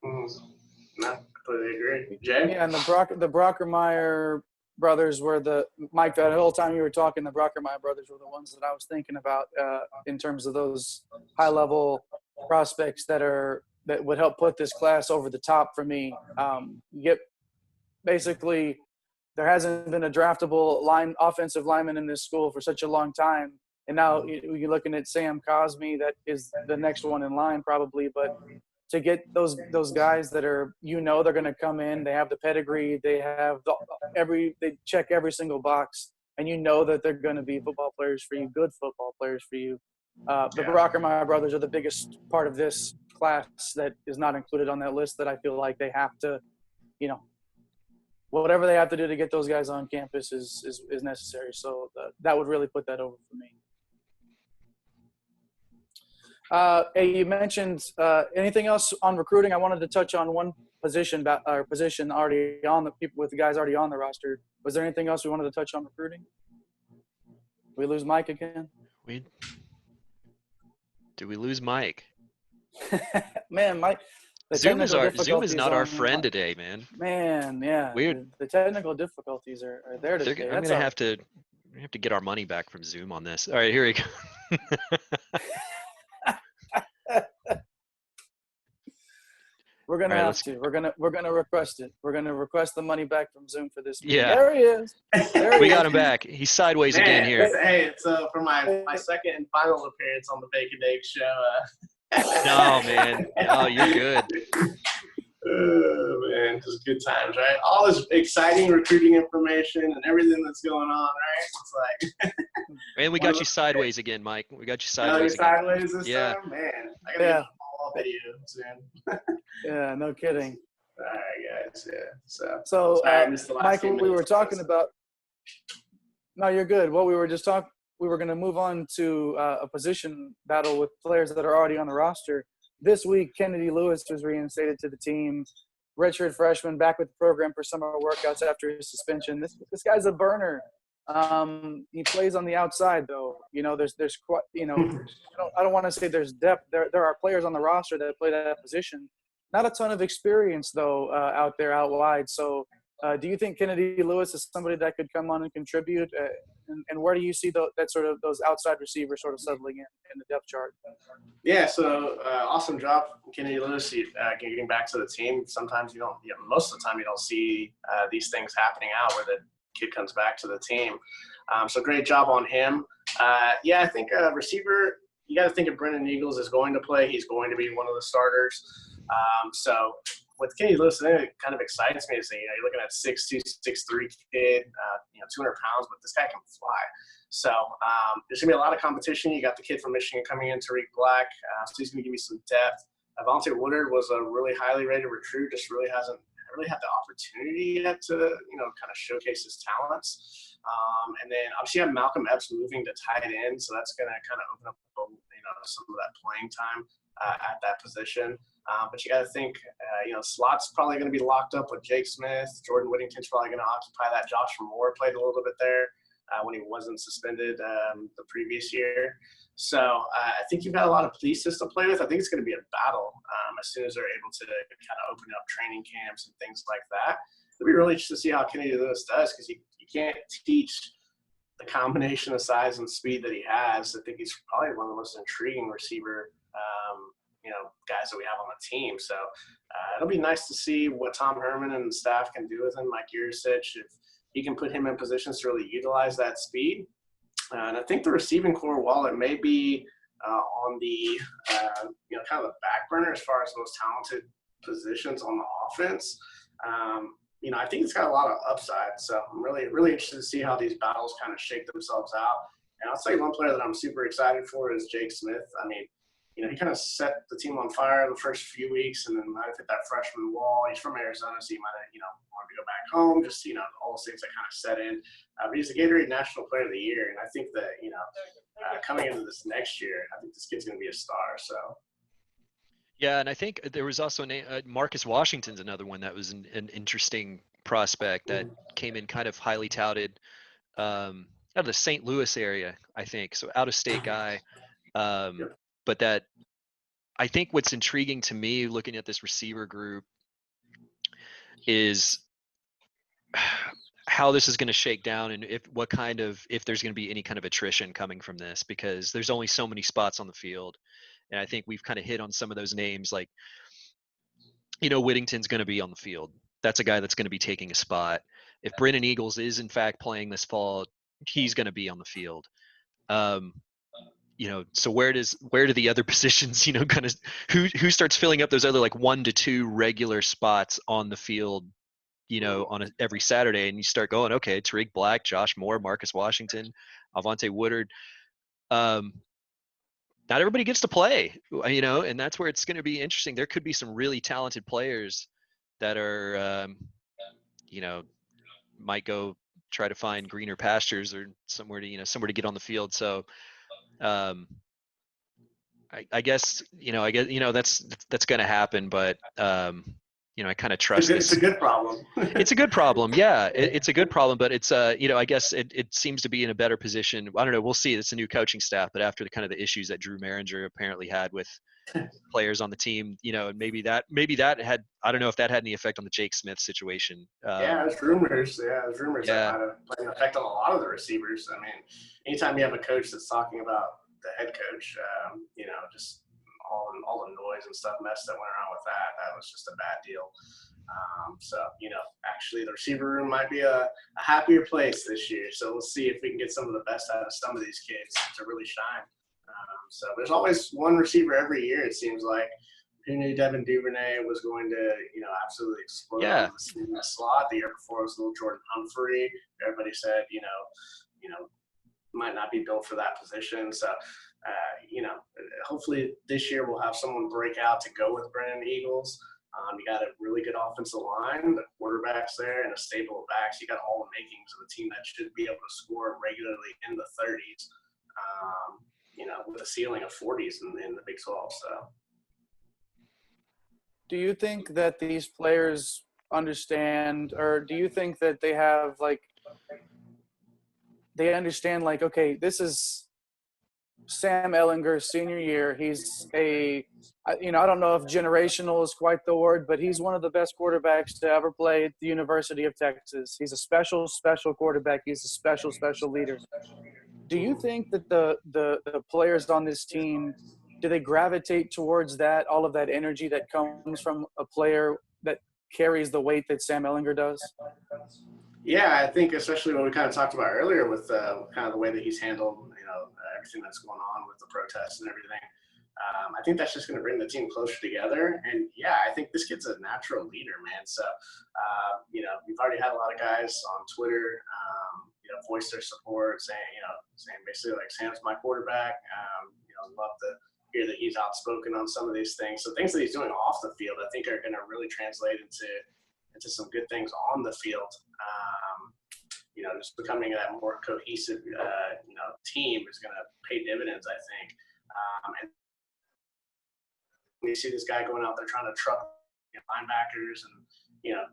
No, completely agree. Jay? Yeah, and the Brockermeyer brothers were Mike, that whole time you were talking, the Brockermeyer brothers were the ones that I was thinking about in terms of those high level prospects that would help put this class over the top for me. Basically, there hasn't been a draftable offensive lineman in this school for such a long time. And now you're looking at Sam Cosme, that is the next one in line probably. But to get those guys that are, they're going to come in, they have the pedigree, they have they check every single box, and that they're going to be football players for you, good football players for you. The Brockermeyer brothers are the biggest part of this class that is not included on that list, that I feel like they have to, whatever they have to do to get those guys on campus is necessary. So that would really put that over for me. Hey, you mentioned anything else on recruiting? I wanted to touch on one position already on the people with the guys already on the roster. Was there anything else we wanted to touch on recruiting? We lose Mike again? Did we lose Mike? Man, Mike. Zoom is not our friend today, man. Man, yeah. Weird. The technical difficulties are there today. I'm gonna have to get our money back from Zoom on this. All right, here we go. We're gonna We're gonna request it. We're gonna request the money back from Zoom for this. Yeah. There he is. We got him back. He's sideways again here. Hey, it's for my second and final appearance on the Bacon Egg Show. No, man. Oh, you're good. Oh, man, just good times, right? All this exciting recruiting information and everything that's going on, right? It's like. Man, we got you sideways again, Mike. We got you sideways again. Sideways this time? Man, I gotta get a follow-up video soon. Yeah, no kidding. All right, guys. Yeah. So So, sorry, I missed the last Mike, few what we were minutes. talking about. No, you're good. What we were just talking. We were going to move on to a position battle with players that are already on the roster. This week, Kennedy Lewis was reinstated to the team. Redshirt freshman, back with the program for summer workouts after his suspension. This guy's a burner. He plays on the outside, though. There's quite, I don't want to say there's depth. There are players on the roster that play that position. Not a ton of experience, though, out wide. So, do you think Kennedy Lewis is somebody that could come on and contribute? And where do you see those outside receivers sort of settling in the depth chart? Yeah, so awesome job, Kennedy Lewis, getting back to the team. Sometimes most of the time you don't see these things happening out where the kid comes back to the team. So great job on him. I think receiver, you got to think if Brennan Eagles is going to play, he's going to be one of the starters. So with Kennedy Lewis, it kind of excites me to see, you're looking at 6'2", 6'3" kid, 200 pounds, but this guy can fly. So there's going to be a lot of competition. You got the kid from Michigan coming in, Tariq Black, so he's going to give you some depth. Vontae Woodard was a really highly rated recruit, just really hasn't had the opportunity yet to, kind of showcase his talents. And then obviously you have Malcolm Epps moving to tight end, so that's going to kind of open up, some of that playing time at that position. But you got to think, slot's probably going to be locked up with Jake Smith. Jordan Whittington's probably going to occupy that. Josh Moore played a little bit there when he wasn't suspended the previous year. So I think you've got a lot of pieces to play with. I think it's going to be a battle as soon as they're able to kind of open up training camps and things like that. It'll be really interesting to see how Kennedy Lewis does, because you can't teach the combination of size and speed that he has. I think he's probably one of the most intriguing receiver guys that we have on the team. So it'll be nice to see what Tom Herman and the staff can do with him, Mike Yursich, if he can put him in positions to really utilize that speed. And I think the receiving core, while it may be on the, kind of the back burner as far as most talented positions on the offense, I think it's got a lot of upside. So I'm really, really interested to see how these battles kind of shake themselves out. And I'll tell you one player that I'm super excited for is Jake Smith. I mean, he kind of set the team on fire the first few weeks, and then might have hit that freshman wall. He's from Arizona, so he might have, wanted to go back home, just, all those things that kind of set in. But he's a Gatorade National Player of the Year, and I think that, coming into this next year, I think this kid's going to be a star. So. Yeah, and I think there was also Marcus Washington's another one that was an interesting prospect that came in kind of highly touted out of the St. Louis area, I think. So out-of-state guy. But that I think what's intriguing to me looking at this receiver group is how this is going to shake down, and if there's going to be any kind of attrition coming from this, because there's only so many spots on the field. And I think we've kind of hit on some of those names, like, Whittington's going to be on the field. That's a guy that's going to be taking a spot. If Brennan Eagles is in fact playing this fall, he's going to be on the field. So where do the other positions, kind of who starts filling up those other like 1 to 2 regular spots on the field, on every Saturday, and you start going, okay, Tariq Black, Josh Moore, Marcus Washington, Vontae Woodard. not everybody gets to play, and that's where it's going to be interesting. There could be some really talented players that are, might go try to find greener pastures or somewhere to get on the field. So, I guess, that's going to happen, but, I kind of trust It's this. a good problem. It's a good problem. Yeah, it's a good problem, but it's I guess it seems to be in a better position. I don't know. We'll see. It's a new coaching staff, but after the issues that Drew Maringer apparently had with players on the team, and maybe that had, I don't know if that had any effect on the Jake Smith situation. Yeah, there's rumors. That Yeah. might have played an effect on a lot of the receivers. I mean, anytime you have a coach that's talking about the head coach, just all the noise and stuff mess that went around with that was just a bad deal. Actually the receiver room might be a happier place this year. So we'll see if we can get some of the best out of some of these kids to really shine. So there's always one receiver every year, it seems like. Who knew Devin Duvernay was going to, absolutely explode in the slot? The year before was little Jordan Humphrey. Everybody said, might not be built for that position. So, hopefully this year we'll have someone break out to go with Brandon Eagles. You got a really good offensive line, the quarterback's there, and a stable of backs. You got all the makings of a team that should be able to score regularly in the 30s, with a ceiling of 40s in the Big 12. So. Do you think that these players understand, or do you think that they have they understand okay, this is Sam Ehlinger's senior year. He's I don't know if generational is quite the word, but he's one of the best quarterbacks to ever play at the University of Texas. He's a special, special quarterback. He's a special, special leader. Do you think that the players on this team, do they gravitate towards that, all of that energy that comes from a player that carries the weight that Sam Ehlinger does? Yeah, I think especially what we kind of talked about earlier with kind of the way that he's handled, everything that's going on with the protests and everything. I think that's just going to bring the team closer together. And yeah, I think this kid's a natural leader, man. So, we've already had a lot of guys on Twitter, voice their support, saying basically like, Sam's my quarterback. Love to hear that he's outspoken on some of these things. So things that he's doing off the field, I think, are going to really translate into some good things on the field. Just becoming that more cohesive, team is going to pay dividends, I think. And when you see this guy going out there trying to truck linebackers and,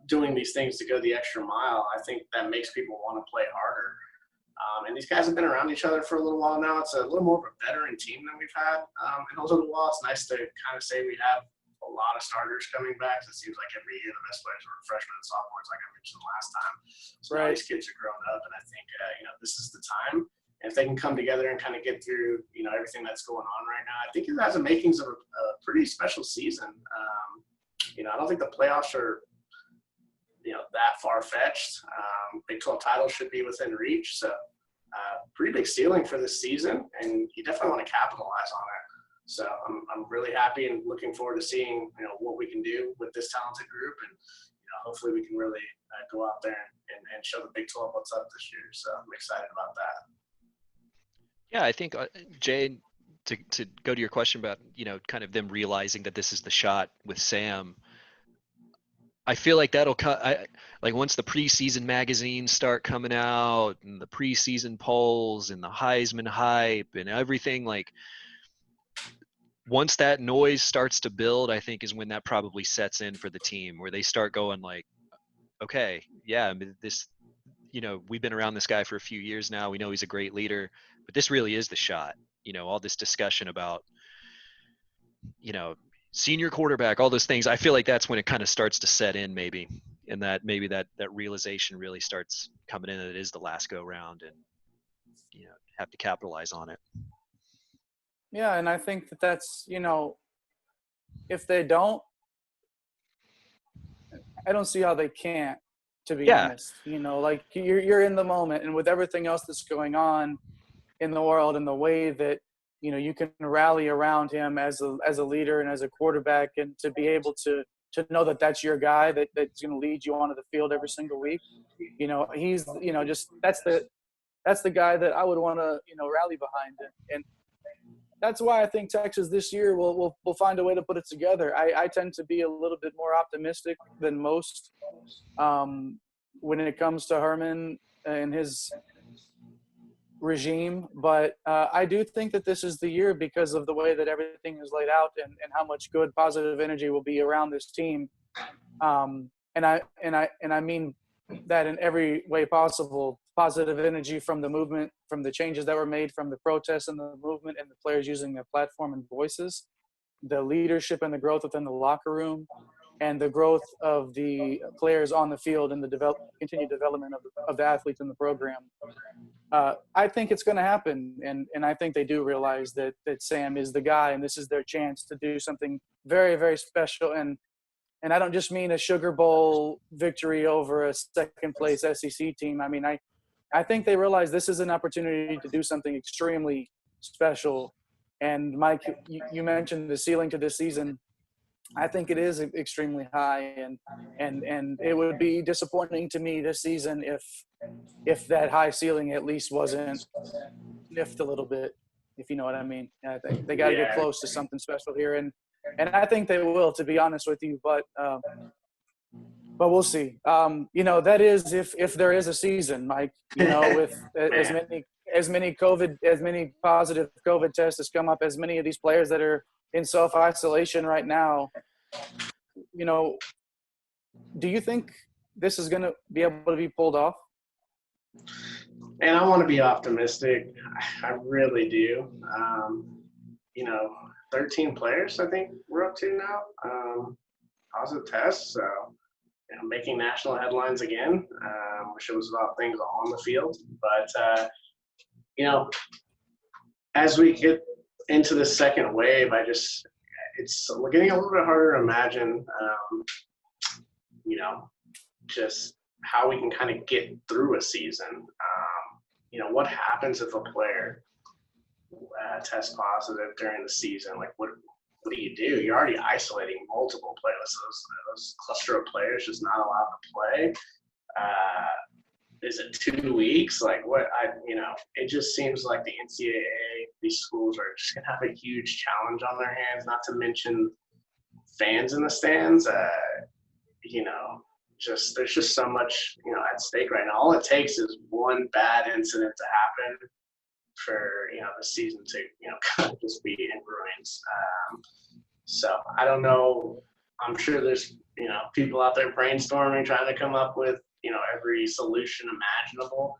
doing these things to go the extra mile, I think that makes people want to play harder. And these guys have been around each other for a little while now. It's a little more of a veteran team than we've had in a little while. It's nice to kind of say we have a lot of starters coming back. So it seems like every year the best players were freshmen and sophomores, like I mentioned last time. So now these kids are growing up, and I think this is the time. And if they can come together and kind of get through everything that's going on right now, I think it has the makings of a pretty special season. I don't think the playoffs are that far fetched. Big 12 title should be within reach. So pretty big ceiling for this season, and you definitely want to capitalize on it. So I'm really happy and looking forward to seeing what we can do with this talented group, and hopefully we can really go out there and show the Big 12 what's up this year. So I'm excited about that. Yeah, I think Jay, to go to your question about kind of them realizing that this is the shot with Sam. I feel like that'll like once the preseason magazines start coming out and the preseason polls and the Heisman hype and everything, like once that noise starts to build, I think is when that probably sets in for the team, where they start going like, okay, yeah, I mean, this, we've been around this guy for a few years now. We know he's a great leader, but this really is the shot. All this discussion about, senior quarterback, all those things. I feel like that's when it kind of starts to set in, maybe, and that maybe that realization really starts coming in that it is the last go round, and have to capitalize on it. Yeah, and I think that's if they don't, I don't see how they can't. To be honest, like you're in the moment, and with everything else that's going on in the world, and the way that you can rally around him as a leader and as a quarterback, and to be able to know that that's your guy that's going to lead you onto the field every single week. He's just that's the guy that I would want to rally behind. And that's why I think Texas this year will find a way to put it together. I tend to be a little bit more optimistic than most when it comes to Herman and his regime, but I do think that this is the year because of the way that everything is laid out and how much good positive energy will be around this team. And I mean that in every way possible. Positive energy from the movement, from the changes that were made, from the protests and the movement, and the players using their platform and voices, the leadership and the growth within the locker room, and the growth of the players on the field and the continued development of the athletes in the program. I think it's going to happen, and I think they do realize that Sam is the guy, and this is their chance to do something very, very special. And I don't just mean a Sugar Bowl victory over a second-place SEC team. I mean, I think they realize this is an opportunity to do something extremely special. And Mike, you mentioned the ceiling to this season. I think it is extremely high, and it would be disappointing to me this season if that high ceiling at least wasn't sniffed a little bit, if you know what I mean. I think they got to get close to something special here, and I think they will, to be honest with you. But we'll see. That is if there is a season, Mike. With as many positive COVID tests has come up, as many of these players that are in self-isolation right now, do you think this is going to be able to be pulled off? And I want to be optimistic. I really do. 13 players, I think we're up to now, positive tests. So, making national headlines again, which was about things on the field. But, as we get into the second wave, it's getting a little bit harder to imagine, just how we can kind of get through a season. What happens if a player tests positive during the season? Like, what do you do? You're already isolating multiple players. Those cluster of players just not allowed to play. Is it 2 weeks? Like, it just seems like the NCAA, these schools are just going to have a huge challenge on their hands, not to mention fans in the stands. There's just so much, at stake right now. All it takes is one bad incident to happen for, the season to, kind of just be in ruins. So I don't know. I'm sure there's, people out there brainstorming, trying to come up with, every solution imaginable.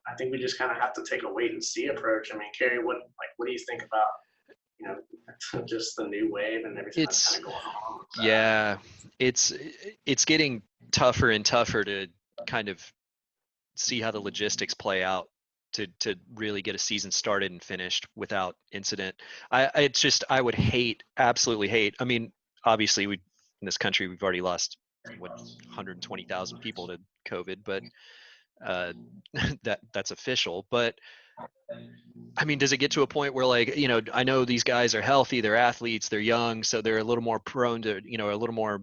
I think we just kind of have to take a wait and see approach. I mean, Kerry, what do you think about, just the new wave and everything that's kind of going on? Yeah, it's getting tougher and tougher to kind of see how the logistics play out to really get a season started and finished without incident. I would absolutely hate. I mean, obviously in this country, we've already lost 120,000 people to COVID, but that's official. But I mean, does it get to a point where, like, I know these guys are healthy, they're athletes, they're young, so they're a little more prone to, a little more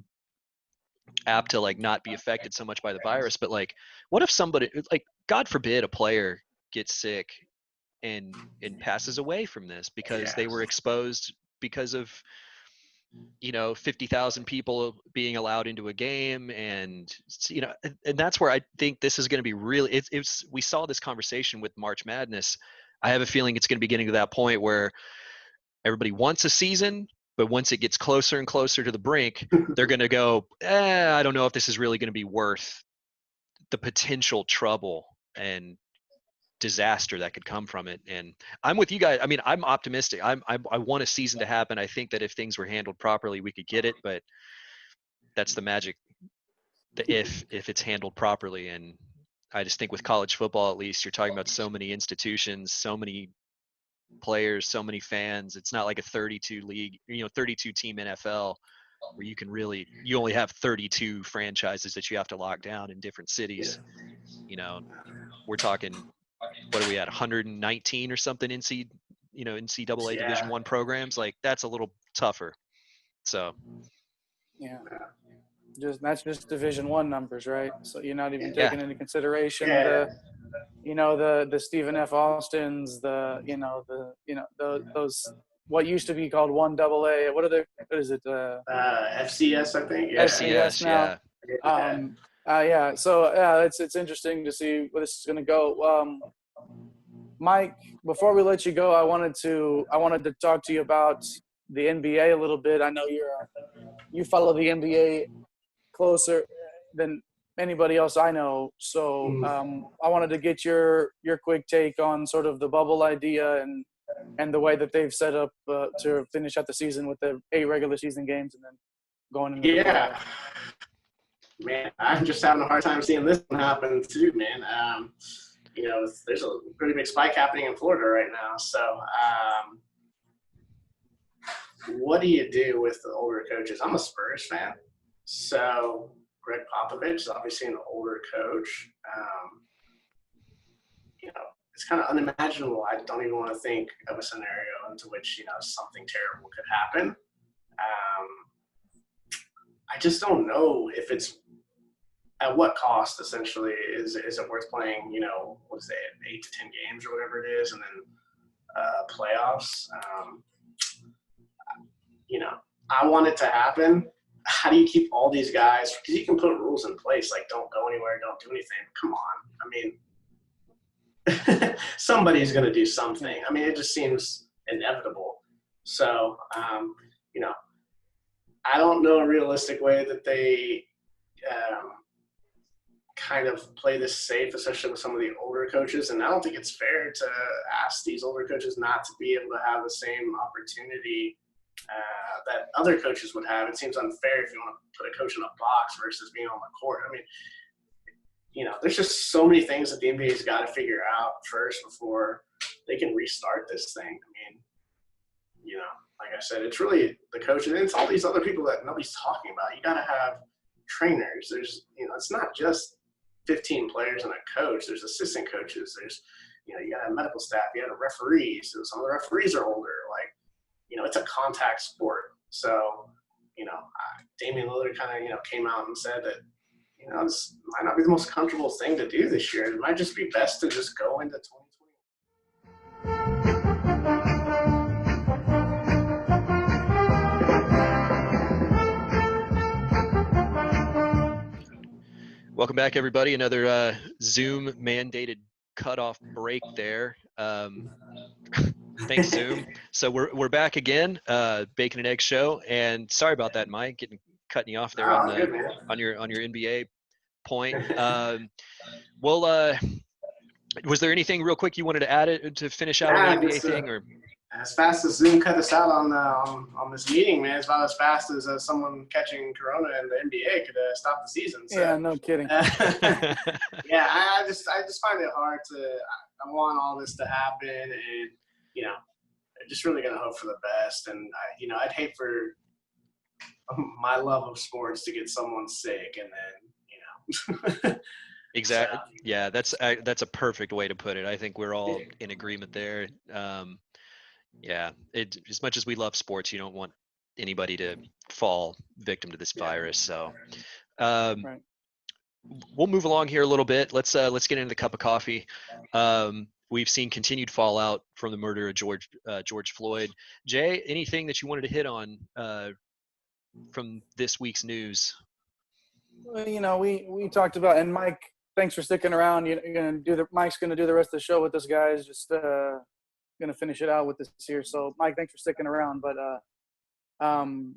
apt to, like, not be affected so much by the virus. But, like, what if somebody, like, God forbid, a player gets sick and passes away from this because they were exposed because of 50,000 people being allowed into a game, and and that's where I think this is going to be really. We saw this conversation with March Madness. I have a feeling it's going to be getting to that point where everybody wants a season, but once it gets closer and closer to the brink, they're going to go, I don't know if this is really going to be worth the potential trouble and disaster that could come from it. And I'm with you guys. I mean, I'm optimistic. I want a season to happen. I think that if things were handled properly, we could get it, but that's the magic, if it's handled properly. And I just think with college football, at least, you're talking about so many institutions, so many players, so many fans. It's not like a 32 team NFL where you only have 32 franchises that you have to lock down in different cities. We're talking, what are we at, 119 or something NCAA Division I programs? Like, that's a little tougher. So that's just Division I numbers, right? So you're not even taking into consideration the Stephen F. Austins, those what used to be called 1AA. What is it? FCS, I think. Yeah. FCS now. Yeah. So it's interesting to see where this is going to go. Mike, before we let you go, I wanted to talk to you about the NBA a little bit. I know you follow the NBA closer than anybody else I know. So I wanted to get your quick take on sort of the bubble idea and the way that they've set up to finish out the season with the 8 regular season games and then going into the playoffs. Man, I'm just having a hard time seeing this one happen too, man. There's a pretty big spike happening in Florida right now. So what do you do with the older coaches? I'm a Spurs fan. So Greg Popovich is obviously an older coach. It's kind of unimaginable. I don't even want to think of a scenario into which, something terrible could happen. I just don't know if it's at what cost, essentially, is it worth playing, 8 to 10 games or whatever it is, and then playoffs. I want it to happen. How do you keep all these guys? Because you can put rules in place, like don't go anywhere, don't do anything. Come on. I mean, somebody's going to do something. I mean, it just seems inevitable. So, I don't know a realistic way that they kind of play this safe, especially with some of the older coaches. And I don't think it's fair to ask these older coaches not to be able to have the same opportunity that other coaches would have. It seems unfair if you want to put a coach in a box versus being on the court. I mean, there's just so many things that the NBA's got to figure out first before they can restart this thing. I mean, like I said, it's really the coach, and it's all these other people that nobody's talking about. You got to have trainers. There's, it's not just 15 players and a coach. There's assistant coaches. There's, you got to have medical staff. You got referees. So some of the referees are older. Like, it's a contact sport. So, Damian Lillard kind of, came out and said that, this might not be the most comfortable thing to do this year. It might just be best to just go into 2020. Welcome back, everybody. Another Zoom mandated cutoff break there. Thanks, Zoom. So we're back again, Bacon and Egg Show. And sorry about that, Mike, cutting you off there on your NBA point. Was there anything real quick you wanted to add to finish out on the NBA thing, or? As fast as Zoom cut us out on this meeting, man, it's about as fast as someone catching corona in the NBA could stop the season. So, yeah, no kidding. Yeah, I just find it hard to. I want all this to happen, and I'm just really gonna hope for the best. And I'd hate for my love of sports to get someone sick, and then Exactly. So. Yeah, that's a perfect way to put it. I think we're all in agreement there. Yeah, as much as we love sports, you don't want anybody to fall victim to this virus. So right. We'll move along here a little bit. Let's get into the cup of coffee. We've seen continued fallout from the murder of George Floyd. Jay, anything that you wanted to hit on from this week's news? Well, we talked about, and Mike, thanks for sticking around. Mike's gonna do the rest of the show with us, guys. Just gonna finish it out with this here. So Mike, thanks for sticking around. But one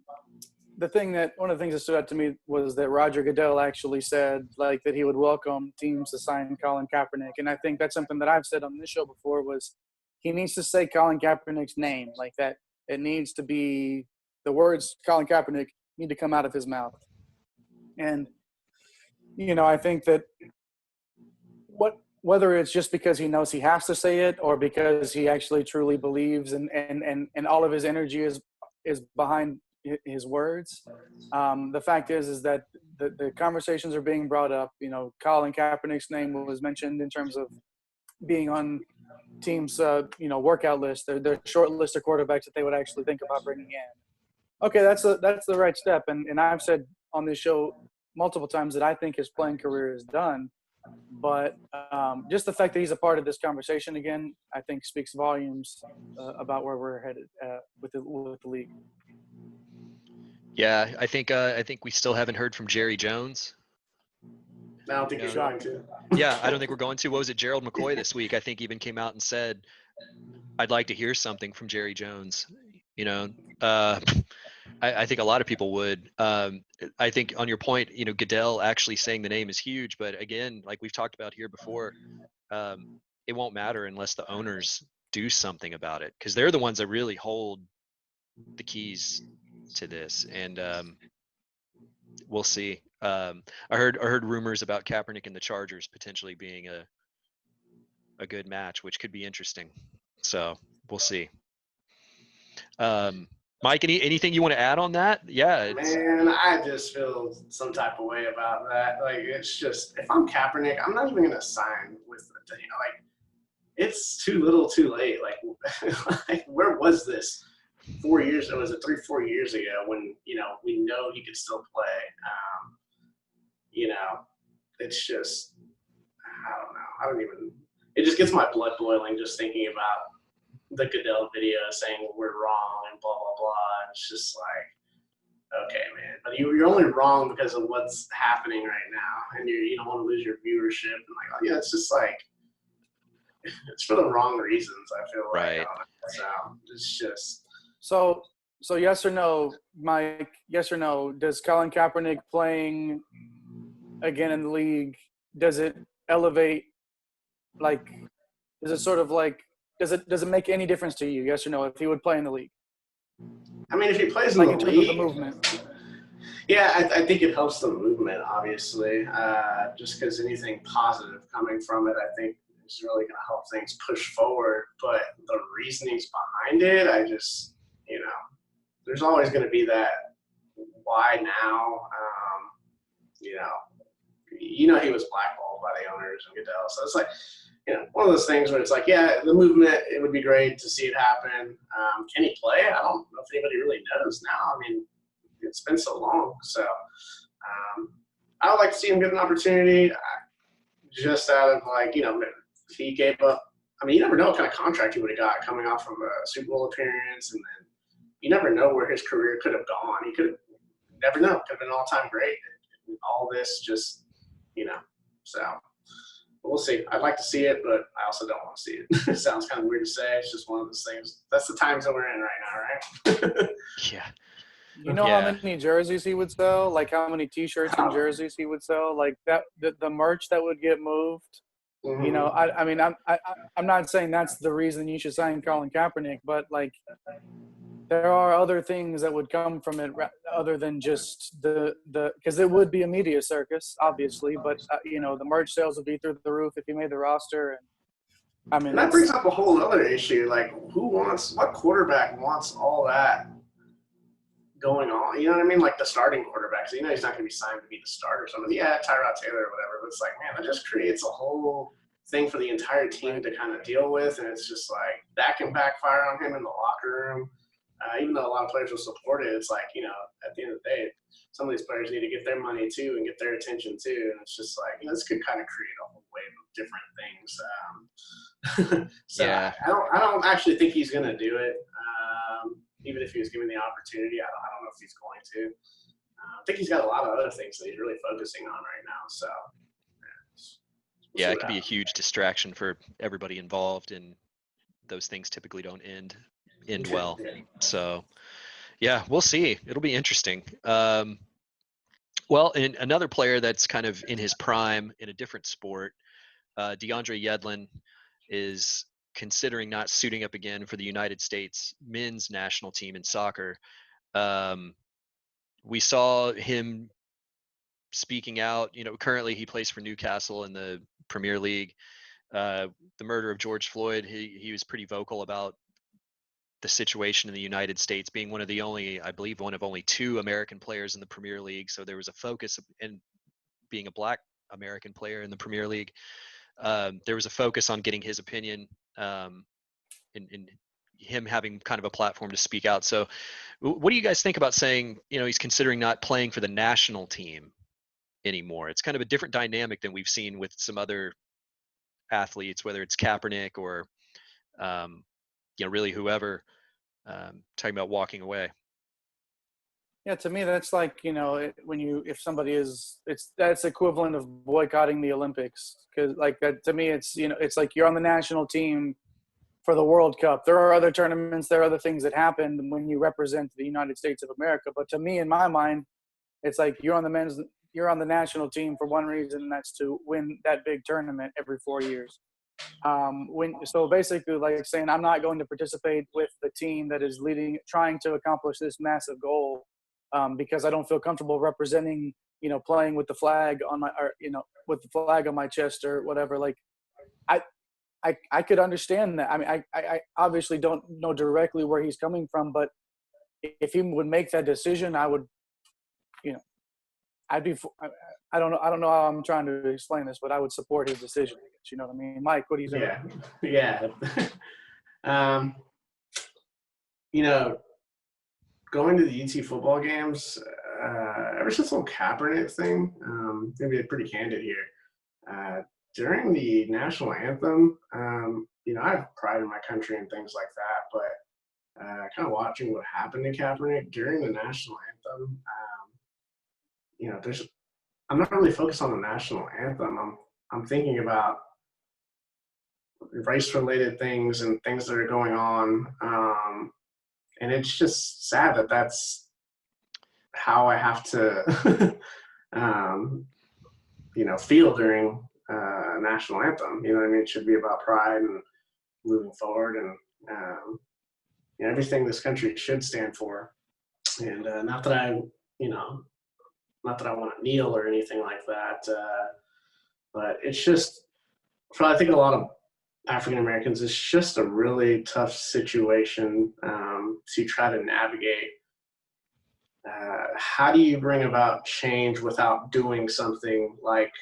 of the things that stood out to me was that Roger Goodell actually said that he would welcome teams to sign Colin Kaepernick, and I think that's something that I've said on this show before. Was he needs to say Colin Kaepernick's name like that? It needs to be the words Colin Kaepernick need to come out of his mouth. And I think that whether it's just because he knows he has to say it or because he actually truly believes and all of his energy is behind his words. The fact is that the conversations are being brought up. Colin Kaepernick's name was mentioned in terms of being on teams' workout list, their short list of quarterbacks that they would actually think about bringing in. Okay, that's the right step. And I've said on this show multiple times that I think his playing career is done. But just the fact that he's a part of this conversation again, I think speaks volumes about where we're headed with the league. Yeah, I think we still haven't heard from Jerry Jones. I don't think you're going to. Yeah, I don't think we're going to. What was it? Gerald McCoy this week, I think, even came out and said, I'd like to hear something from Jerry Jones. You know, I think a lot of people would. I think on your point, you know, Goodell actually saying the name is huge. But again, like we've talked about here before, it won't matter unless the owners do something about it, because they're the ones that really hold the keys to this. And we'll see. I heard rumors about Kaepernick and the Chargers potentially being a good match, which could be interesting. So we'll see. Mike, anything you want to add on that? Yeah. Man, I just feel some type of way about that. Like, it's just, if I'm Kaepernick, I'm not even going to sign with the team. Like, it's too little too late. Like, where was this 4 years? Or was it 3-4 years ago when, you know, we know he could still play? You know, it's just, I don't know. I don't even, it just gets my blood boiling just thinking about the Goodell video saying we're wrong and blah, blah, blah. It's just like, okay, man. But you're only wrong because of what's happening right now. And you don't want to lose your viewership. And like, oh, yeah, it's just like, it's for the wrong reasons, I feel like. Right. So it's just. So yes or no, Mike, yes or no, does Colin Kaepernick playing again in the league, does it elevate, like, is it sort of like, does it make any difference to you, yes or no, if he would play in the league? I mean, if he plays in like the in terms league, of the movement. Yeah, I think it helps the movement, obviously. Just because anything positive coming from it, I think is really going to help things push forward. But the reasonings behind it, I just, you know, there's always going to be that why now. You know, he was blackballed by the owners and Goodell. So it's like, you know, one of those things where it's like, yeah, the movement, it would be great to see it happen. Can he play? I don't know if anybody really knows now. I mean, it's been so long. So I would like to see him get an opportunity just out of, like, you know, he gave up. I mean, you never know what kind of contract he would have got coming off from a Super Bowl appearance. And then you never know where his career could have gone. He could have, never know, could have been an all-time great. And all this just, you know, so we'll see. I'd like to see it, but I also don't want to see it. It sounds kind of weird to say. It's just one of those things. That's the times that we're in right now, right? Yeah. You know how many jerseys he would sell? Like how many T-shirts and jerseys he would sell? Like that, the merch that would get moved. Mm-hmm. You know, I mean, I'm not saying that's the reason you should sign Colin Kaepernick, but like there are other things that would come from it other than just because it would be a media circus, obviously, but you know, the merch sales would be through the roof if he made the roster. And I mean, and that brings up a whole other issue. Like, what quarterback wants all that going on? You know what I mean? Like the starting quarterbacks, you know, he's not going to be signed to be the starter or something. Yeah, Tyrod Taylor or whatever. But it's like, man, that just creates a whole thing for the entire team to kind of deal with. And it's just like, that can backfire on him in the locker room. Even though a lot of players will support it, it's like, you know, at the end of the day, some of these players need to get their money too and get their attention too. And it's just like, you know, this could kind of create a whole wave of different things. So yeah. I don't actually think he's going to do it. Even if he was given the opportunity, I don't know if he's going to. I think he's got a lot of other things that he's really focusing on right now. So yeah, it could be a huge distraction for everybody involved, and those things typically don't end well. So yeah, we'll see. It'll be interesting. Well, and another player that's kind of in his prime in a different sport, DeAndre Yedlin is considering not suiting up again for the United States men's national team in soccer. We saw him speaking out. You know, currently he plays for Newcastle in the Premier League. The murder of George Floyd, he was pretty vocal about the situation in the United States, being one of only 2 American players in the Premier League. So there was a focus, and being a Black American player in the Premier League, there was a focus on getting his opinion, and him having kind of a platform to speak out. So what do you guys think about saying, you know, he's considering not playing for the national team anymore. It's kind of a different dynamic than we've seen with some other athletes, whether it's Kaepernick or, really whoever, talking about walking away. Yeah, to me, that's like, if somebody that's equivalent of boycotting the Olympics. Because like that, to me, it's like you're on the national team for the World Cup. There are other tournaments, there are other things that happen when you represent the United States of America. But to me, in my mind, it's like you're on the national team for one reason, and that's to win that big tournament every 4 years. So basically, like saying, I'm not going to participate with the team that is trying to accomplish this massive goal, because I don't feel comfortable representing, playing with the flag on with the flag on my chest or whatever. Like, I could understand that. I mean, I obviously don't know directly where he's coming from, but if he would make that decision, I would, I don't know how I'm trying to explain this, but I would support his decision. You know what I mean? Mike, what do you think? Yeah. Going to the UT football games, ever since the whole Kaepernick thing, going to be pretty candid here. During the national anthem, I have pride in my country and things like that, but kind of watching what happened to Kaepernick during the national anthem, I'm not really focused on the national anthem. I'm thinking about race-related things and things that are going on, and it's just sad that that's how I have to, feel during national anthem. You know what I mean? It should be about pride and moving forward, and everything this country should stand for. And not that I want to kneel or anything like that, but it's just, I think a lot of African Americans, it's just a really tough situation to try to navigate. How do you bring about change without doing something like,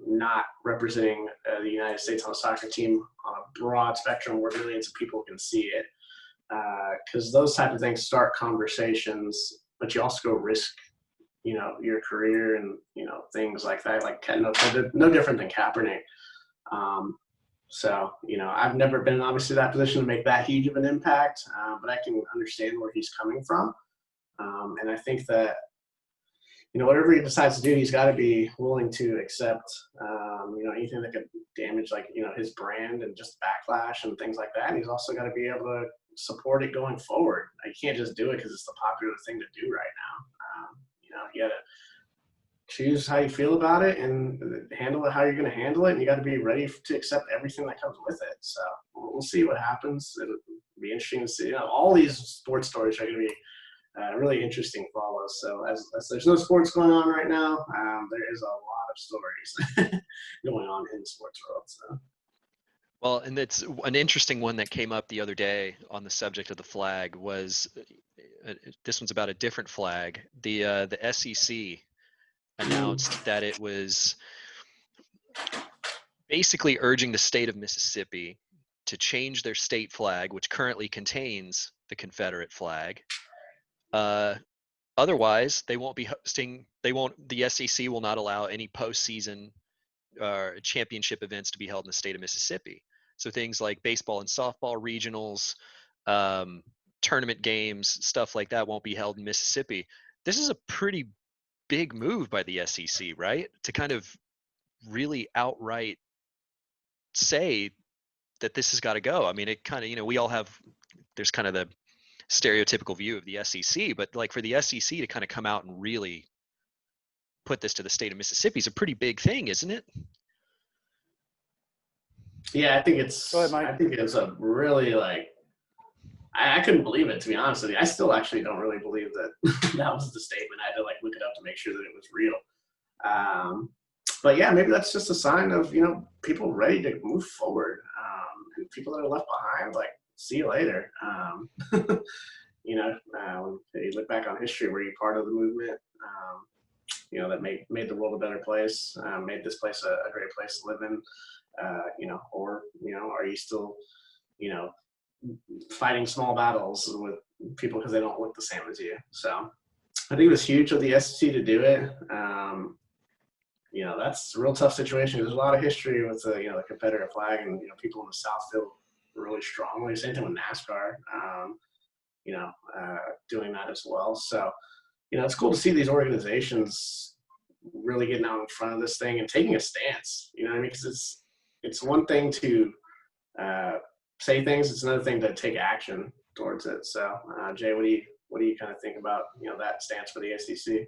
not representing the United States on a soccer team on a broad spectrum where millions of people can see it? Because those type of things start conversations, but you also go risk, your career and, things like that, like no different than Kaepernick. So, I've never been obviously in that position to make that huge of an impact, but I can understand where he's coming from. And I think that, whatever he decides to do, he's got to be willing to accept, anything that could damage, like, his brand and just backlash and things like that. And he's also got to be able to support it going forward. You can't just do it because it's the popular thing to do right now. You got to choose how you feel about it and handle it how you're going to handle it. And you got to be ready to accept everything that comes with it. So we'll see what happens. It'll be interesting to see. All these sports stories are going to be really interesting follows. So as there's no sports going on right now, there is a lot of stories going on in the sports world. So. Well, and it's an interesting one that came up the other day on the subject of the flag was, this one's about a different flag. The SEC announced that it was basically urging the state of Mississippi to change their state flag, which currently contains the Confederate flag. Otherwise, they won't be hosting. The SEC will not allow any postseason championship events to be held in the state of Mississippi. So things like baseball and softball regionals, tournament games, stuff like that won't be held in Mississippi. This is a pretty big move by the SEC, right? To kind of really outright say that this has got to go. I mean, it kind of, we all have, there's kind of the stereotypical view of the SEC, but like for the SEC to kind of come out and really put this to the state of Mississippi is a pretty big thing, isn't it? Yeah, I think it's a really, like, I couldn't believe it, to be honest with you. I still actually don't really believe that that was the statement. I had to look it up to make sure that it was real. But yeah, maybe that's just a sign of, people ready to move forward. And people that are left behind, see you later. When you look back on history, were you part of the movement? That made the world a better place, made this place a great place to live in. Are you still, fighting small battles with people because they don't look the same as you? So I think it was huge of the SEC to do it. That's a real tough situation. There's a lot of history with the Confederate flag, and people in the South feel really strongly. Same thing with NASCAR, doing that as well. So, it's cool to see these organizations really getting out in front of this thing and taking a stance. You know what I mean? Because it's one thing to say things; it's another thing to take action towards it. So, Jay, what do you kind of think about that stance for the SEC?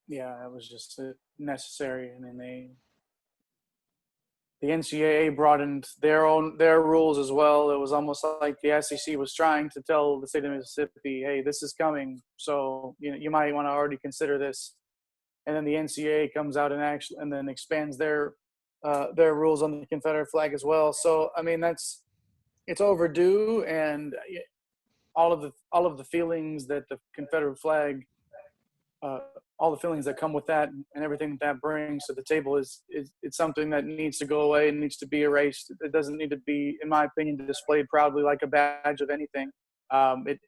Yeah, it was just necessary. I mean, the NCAA broadened their rules as well. It was almost like the SEC was trying to tell the state of Mississippi, "Hey, this is coming, so you might want to already consider this." And then the NCAA comes out and then expands their rules on the Confederate flag as well. So I mean, it's overdue, and all of the feelings that the Confederate flag, all the feelings that come with that and everything that brings to the table is it's something that needs to go away and needs to be erased. It doesn't need to be, in my opinion, displayed proudly like a badge of anything. It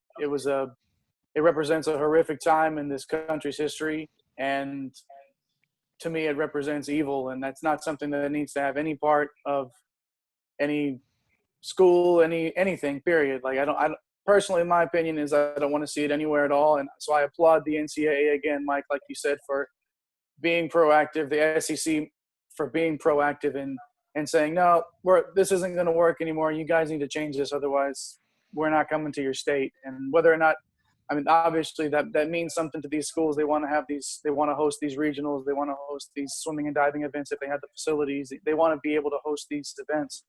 represents a horrific time in this country's history, and to me, it represents evil, and that's not something that needs to have any part of any school, anything. Period. Like I don't personally, in my opinion, is I don't want to see it anywhere at all. And so I applaud the NCAA again, Mike, like you said, for being proactive, the SEC for being proactive and saying, no, this isn't going to work anymore. You guys need to change this. Otherwise, we're not coming to your state. And whether or not, I mean, obviously that means something to these schools. They want to host these regionals. They want to host these swimming and diving events if they have the facilities. They want to be able to host these events.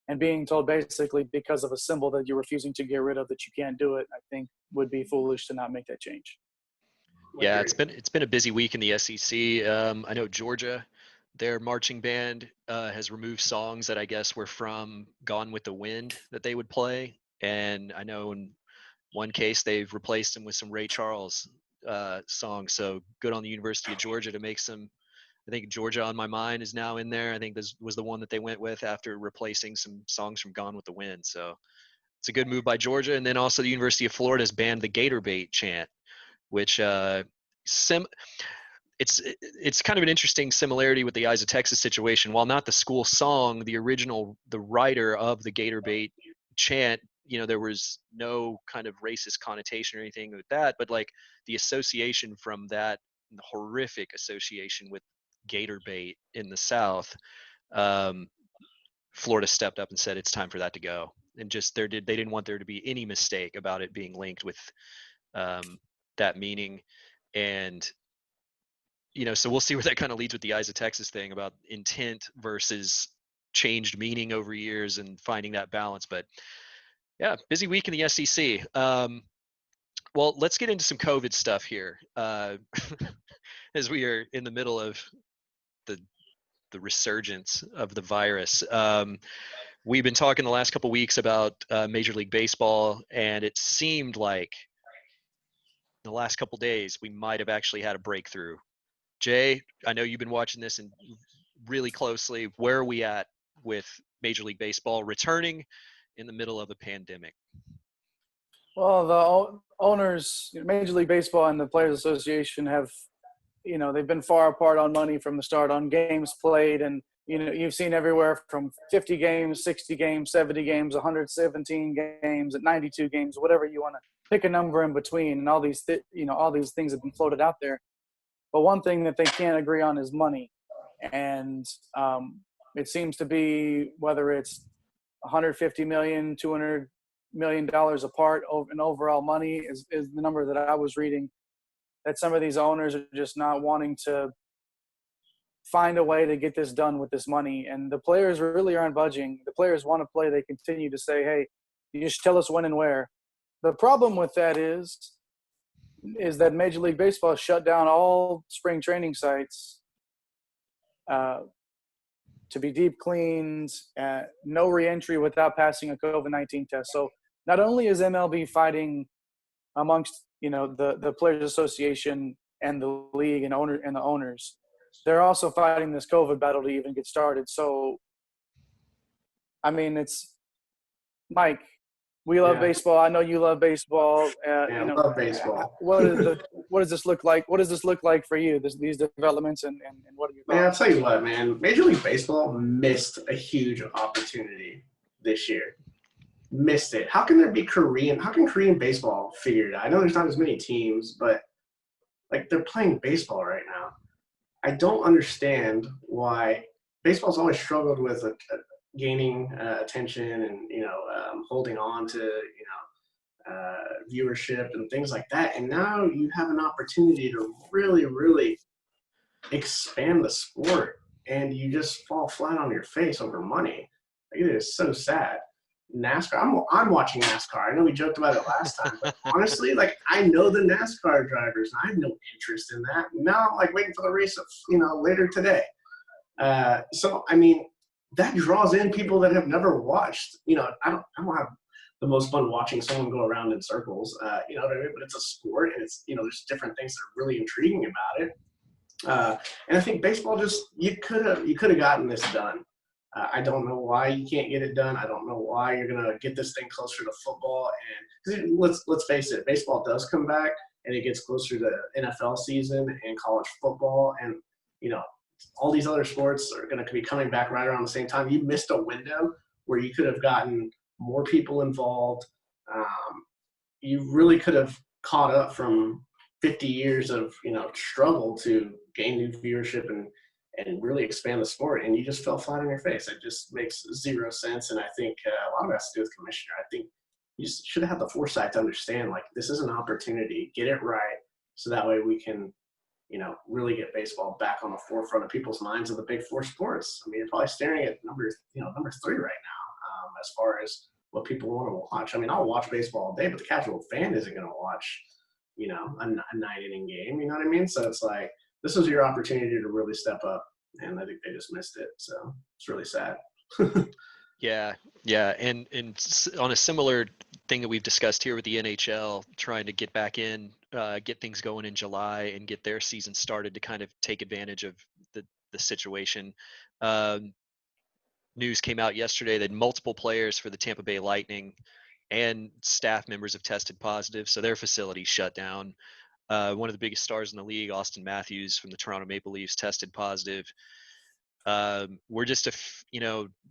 And being told basically because of a symbol that you're refusing to get rid of that you can't do it, I think would be foolish to not make that change. Yeah, it's been a busy week in the SEC. I know Georgia, their marching band has removed songs that I guess were from Gone with the Wind that they would play, and I know in one case they've replaced them with some Ray Charles songs. So good on the University of Georgia to make some. I think Georgia on My Mind is now in there. I think this was the one that they went with after replacing some songs from Gone with the Wind. So it's a good move by Georgia. And then also the University of Florida has banned the Gator Bait chant, which it's kind of an interesting similarity with the Eyes of Texas situation. While not the school song, the writer of the Gator Bait chant, there was no kind of racist connotation or anything with that, but like the association from that, the horrific association with gator bait in the South, Florida stepped up and said it's time for that to go, and just they didn't want there to be any mistake about it being linked with that meaning. And so we'll see where that kind of leads with the Eyes of Texas thing about intent versus changed meaning over years and finding that balance. But yeah, busy week in the SEC. Well, let's get into some COVID stuff here as we are in the middle of the resurgence of the virus. We've been talking the last couple of weeks about Major League Baseball, and it seemed like the last couple of days we might have actually had a breakthrough. Jay, I know you've been watching this and really closely. Where are we at with Major League Baseball returning in the middle of a pandemic? Well, the owners, Major League Baseball and the Players Association have, they've been far apart on money from the start, on games played. And, you've seen everywhere from 50 games, 60 games, 70 games, 117 games, at 92 games, whatever you want to pick a number in between. And all these things have been floated out there. But one thing that they can't agree on is money. And it seems to be, whether it's 150 million, 200 million dollars apart in overall money is the number that I was reading, that some of these owners are just not wanting to find a way to get this done with this money. And the players really aren't budging. The players want to play. They continue to say, hey, you just tell us when and where. The problem with that is that Major League Baseball shut down all spring training sites to be deep cleaned, no reentry without passing a COVID-19 test. So not only is MLB fighting amongst the Players Association and the league and the owners, they're also fighting this COVID battle to even get started. So, I mean, it's Mike. We love Yeah. baseball. I know you love baseball. Yeah, I love baseball. What does this look like? What does this look like for you? These developments and what are your Man, I'll thoughts? tell you what, man. Major League Baseball missed a huge opportunity this year. Missed it. How can there be Korean? How can Korean baseball figure it out? I know there's not as many teams, but like they're playing baseball right now. I don't understand why baseball's always struggled with gaining attention and holding on to viewership and things like that. And now you have an opportunity to really, really expand the sport, and you just fall flat on your face over money. Like, it is so sad. NASCAR. I'm watching NASCAR. I know we joked about it last time, but honestly, like I know the NASCAR drivers, and I have no interest in that. Now I'm like waiting for the race, later today. So I mean, that draws in people that have never watched. I don't have the most fun watching someone go around in circles. You know what I mean? But it's a sport, and it's there's different things that are really intriguing about it. And I think baseball you could have gotten this done. I don't know why you can't get it done. I don't know why you're gonna get this thing closer to football. And let's face it, baseball does come back, and it gets closer to NFL season and college football, and all these other sports are gonna be coming back right around the same time. You missed a window where you could have gotten more people involved. You really could have caught up from 50 years of struggle to gain new viewership and really expand the sport, and you just fell flat on your face. It just makes zero sense, and I think a lot of it has to do with commissioner. I think you should have had the foresight to understand, like, this is an opportunity, get it right, so that way we can, really get baseball back on the forefront of people's minds of the big four sports. I mean, you're probably staring at number 3 right now, as far as what people want to watch. I mean, I'll watch baseball all day, but the casual fan isn't going to watch, a 9-inning game. You know what I mean? So it's like, this was your opportunity to really step up, and I think they just missed it. So it's really sad. Yeah. And on a similar thing that we've discussed here with the NHL, trying to get back in, get things going in July and get their season started to kind of take advantage of the situation. News came out yesterday that multiple players for the Tampa Bay Lightning and staff members have tested positive, so their facility shut down. One of the biggest stars in the league, Austin Matthews from the Toronto Maple Leafs, tested positive. We're just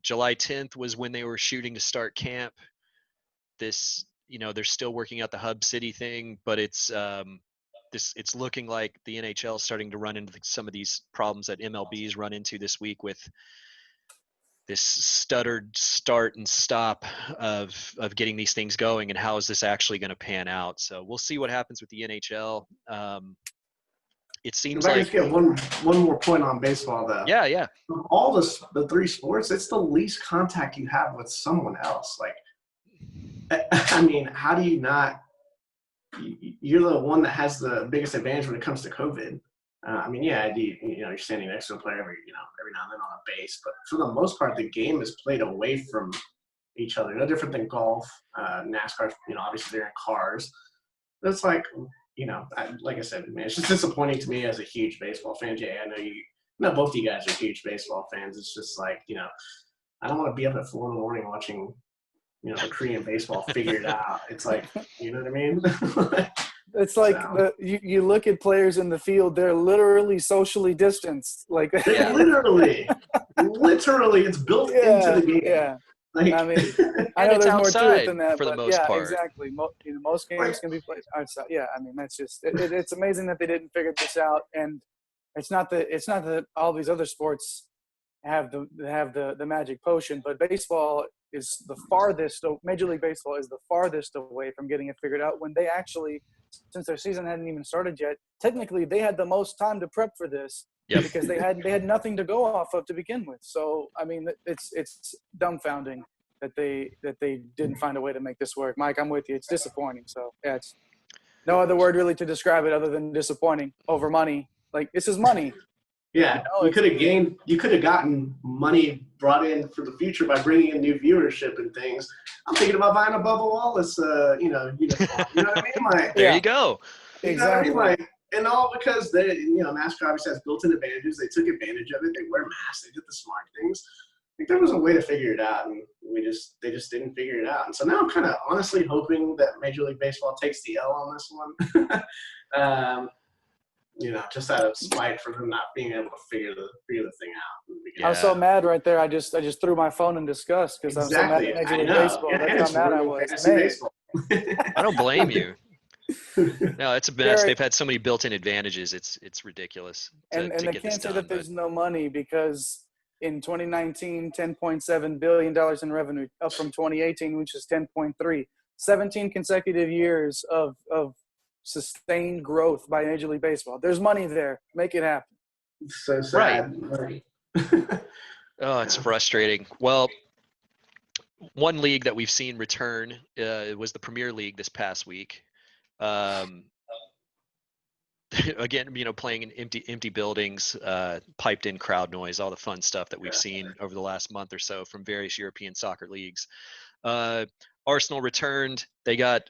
July 10th was when they were shooting to start camp. This, they're still working out the hub city thing, but it's looking like the NHL is starting to run into some of these problems that MLB's run into this week with this stuttered start and stop of getting these things going, and how is this actually going to pan out. So we'll see what happens with the NHL. It seems if I like just get one more point on baseball, though. Yeah. Of all the 3 sports, it's the least contact you have with someone else. Like, I mean, how do you not? You're the one that has the biggest advantage when it comes to COVID. I mean, yeah, you're standing next to a player every now and then on a base, but for the most part, the game is played away from each other. No different than golf, NASCAR. Obviously they're in cars. It's like, like I said, man, it's just disappointing to me as a huge baseball fan. Jay, I know both of you guys are huge baseball fans. It's just like, I don't want to be up at 4 in the morning watching, the Korean baseball figure it out. It's like, you know what I mean? It's like you look at players in the field; they're literally socially distanced. Like literally, it's built into the game. Yeah, Like, I mean, I know it's there's more to it outside than that, for the but most part. exactly. Most games can be played outside. Yeah, I mean, that's just it's amazing that they didn't figure this out, and it's not that all these other sports have the magic potion, but baseball is the farthest. So Major League Baseball is the farthest away from getting it figured out. When they actually, since their season hadn't even started yet, technically they had the most time to prep for this. Yep. Because they had nothing to go off of to begin with. So I mean, it's dumbfounding that they didn't find a way to make this work. Mike, I'm with you. It's disappointing. So yeah, it's no other word really to describe it other than disappointing over money. Like, this is money. Yeah, you could have gotten money brought in for the future by bringing in new viewership and things. I'm thinking about buying a Bubba Wallace, uniform. You know what I mean? Like, there you go. Exactly. You know what I mean? Like, and all because they, NASCAR obviously has built-in advantages. They took advantage of it. They wear masks. They did the smart things. think there was a way to figure it out, and they just didn't figure it out. And so now I'm kind of honestly hoping that Major League Baseball takes the L on this one. Just out of spite for them not being able to figure the thing out. Yeah. I was so mad right there. I just threw my phone in disgust because I'm so mad at Major League Baseball. Yeah, That's how mad I was. Baseball. I don't blame you. No, it's a mess. Kerry, They've had so many built-in advantages. It's ridiculous and to they get can't this say done. that there's no money because in 2019, $10.7 billion in revenue, up from 2018, which is 10.3. 17 consecutive years of sustained growth by Major League Baseball. There's money there. Make it happen. So sad. Right. Oh, it's frustrating. Well, one league that we've seen return was the Premier League this past week. Again, playing in empty buildings, piped in crowd noise, all the fun stuff that we've seen over the last month or so from various European soccer leagues. Arsenal returned. They got a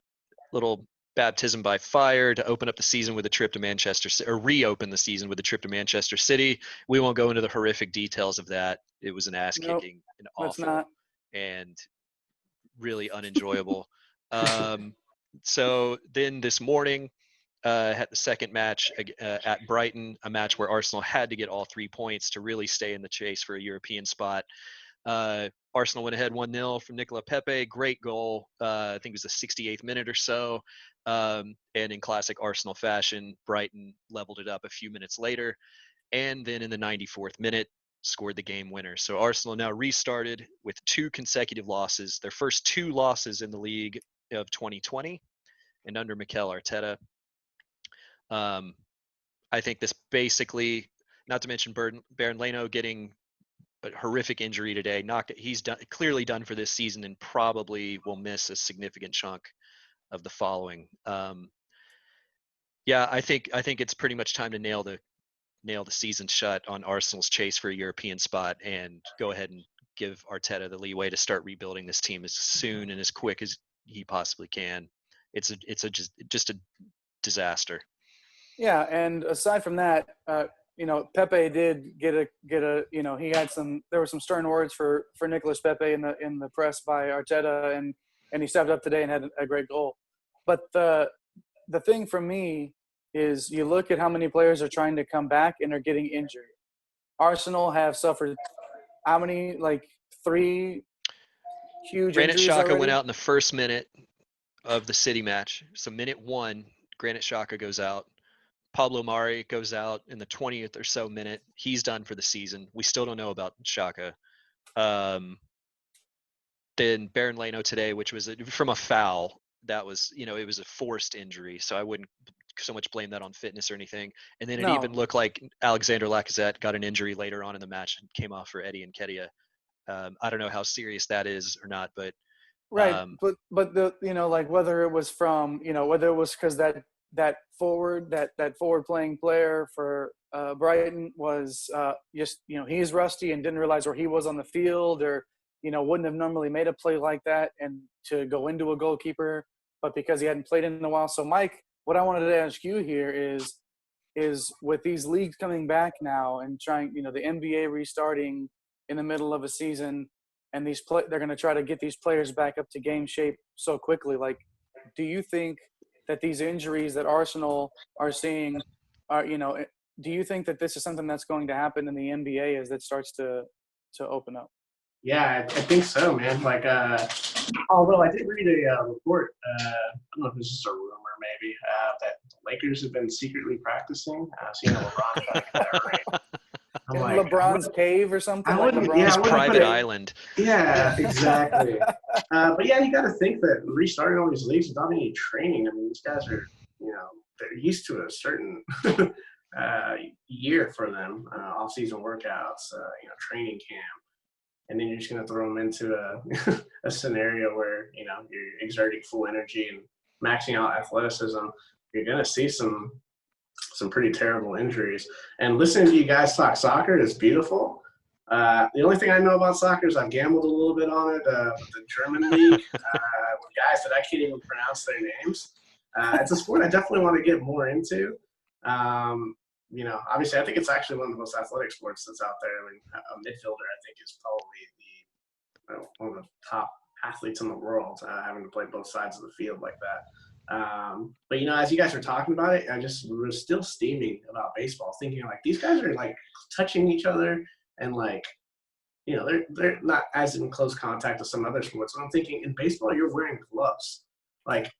little baptism by fire to open up the season with a trip to Manchester City, or reopen the season with a trip to Manchester City. We won't go into the horrific details of that. It was an ass kicking and awful and really unenjoyable. So then this morning, had the second match at Brighton, a match where Arsenal had to get all 3 points to really stay in the chase for a European spot. Arsenal went ahead 1-0 from Nicola Pepe. Great goal. I think it was the 68th minute or so. And in classic Arsenal fashion, Brighton leveled it up a few minutes later. And then in the 94th minute, scored the game winner. So Arsenal now restarted with 2 consecutive losses, their first 2 losses in the league of 2020 and under Mikel Arteta. I think this basically, not to mention Bernd Leno getting a horrific injury today. He's clearly done for this season and probably will miss a significant chunk of the following. Yeah, I think it's pretty much time to nail the season shut on Arsenal's chase for a European spot and go ahead and give Arteta the leeway to start rebuilding this team as soon and as quick as he possibly can. It's just a disaster. Yeah, and aside from that, Pepe did get a he had there were some stern words for Nicolas Pepe in the press by Arteta, and he stepped up today and had a great goal. But the thing for me is you look at how many players are trying to come back and are getting injured. Arsenal have suffered how many, 3 huge Granit injuries Xhaka already? went out in the first minute of the City match. So minute 1, Granit Xhaka goes out. Pablo Mari goes out in the 20th or so minute. He's done for the season. We still don't know about Xhaka. Then Bernd Leno today, which was from a foul. That was, it was a forced injury. So I wouldn't so much blame that on fitness or anything. And then it even looked like Alexander Lacazette got an injury later on in the match and came off for Eddie Nketiah. I don't know how serious that is or not, but right. But the whether it was from whether it was because that forward playing player for Brighton was just he's rusty and didn't realize where he was on the field, or wouldn't have normally made a play like that and to go into a goalkeeper, but because he hadn't played in a while. So Mike, what I wanted to ask you here is with these leagues coming back now and trying, the NBA restarting in the middle of a season, and they're going to try to get these players back up to game shape so quickly. Do you think that these injuries that Arsenal are seeing are, do you think that this is something that's going to happen in the NBA as that starts to open up? Yeah, I think so, man. Although I did read a report, I don't know if this is just a rumor maybe, that the Lakers have been secretly practicing. LeBron trying to get that ring. In LeBron's cave or something? His private island. Yeah, exactly. But yeah, you got to think that restarting all these leagues without any training, I mean, these guys are, they're used to a certain year for them, off-season workouts, training camp. And then you're just going to throw them into a scenario where, you're exerting full energy and maxing out athleticism. You're going to see some pretty terrible injuries. And listening to you guys talk soccer is beautiful. The only thing I know about soccer is I've gambled a little bit on it with the German league with guys that I can't even pronounce their names. It's a sport I definitely want to get more into. you know, obviously I think it's actually one of the most athletic sports that's out there. I mean, a midfielder I think is probably one of the top athletes in the world, having to play both sides of the field like that. But you know, as you guys are talking about it, I just was still steaming about baseball, thinking like these guys are like touching each other and like, you know, they're not as in close contact as some other sports. So I'm thinking in baseball, you're wearing gloves. Like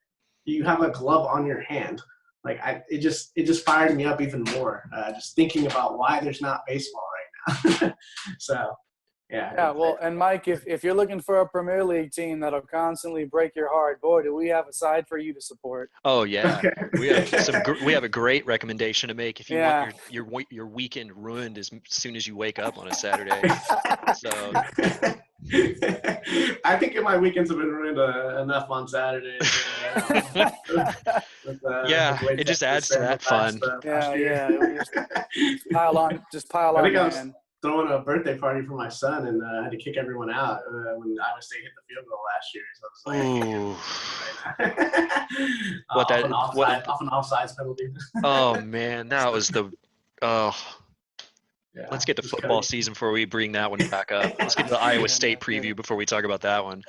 you have a glove on your hand. Like it just fired me up even more. Just thinking about why there's not baseball right now. So, yeah. Yeah, well, and Mike, if you're looking for a Premier League team that'll constantly break your heart, boy, do we have a side for you to support. Oh yeah, Okay. we have a great recommendation to make if you Yeah. want your weekend ruined as soon as you wake up on a Saturday. So I think my weekends have been ruined enough on Saturdays. yeah, it just adds to that fun. Yeah. Just pile on, I think I was man. throwing a birthday party for my son and I had to kick everyone out when Iowa State hit the field goal last year. So I was like, off an offsides penalty. Oh man, that was Yeah, let's get to football season before we bring that one back up. Let's get to the Iowa State preview before we talk about that one.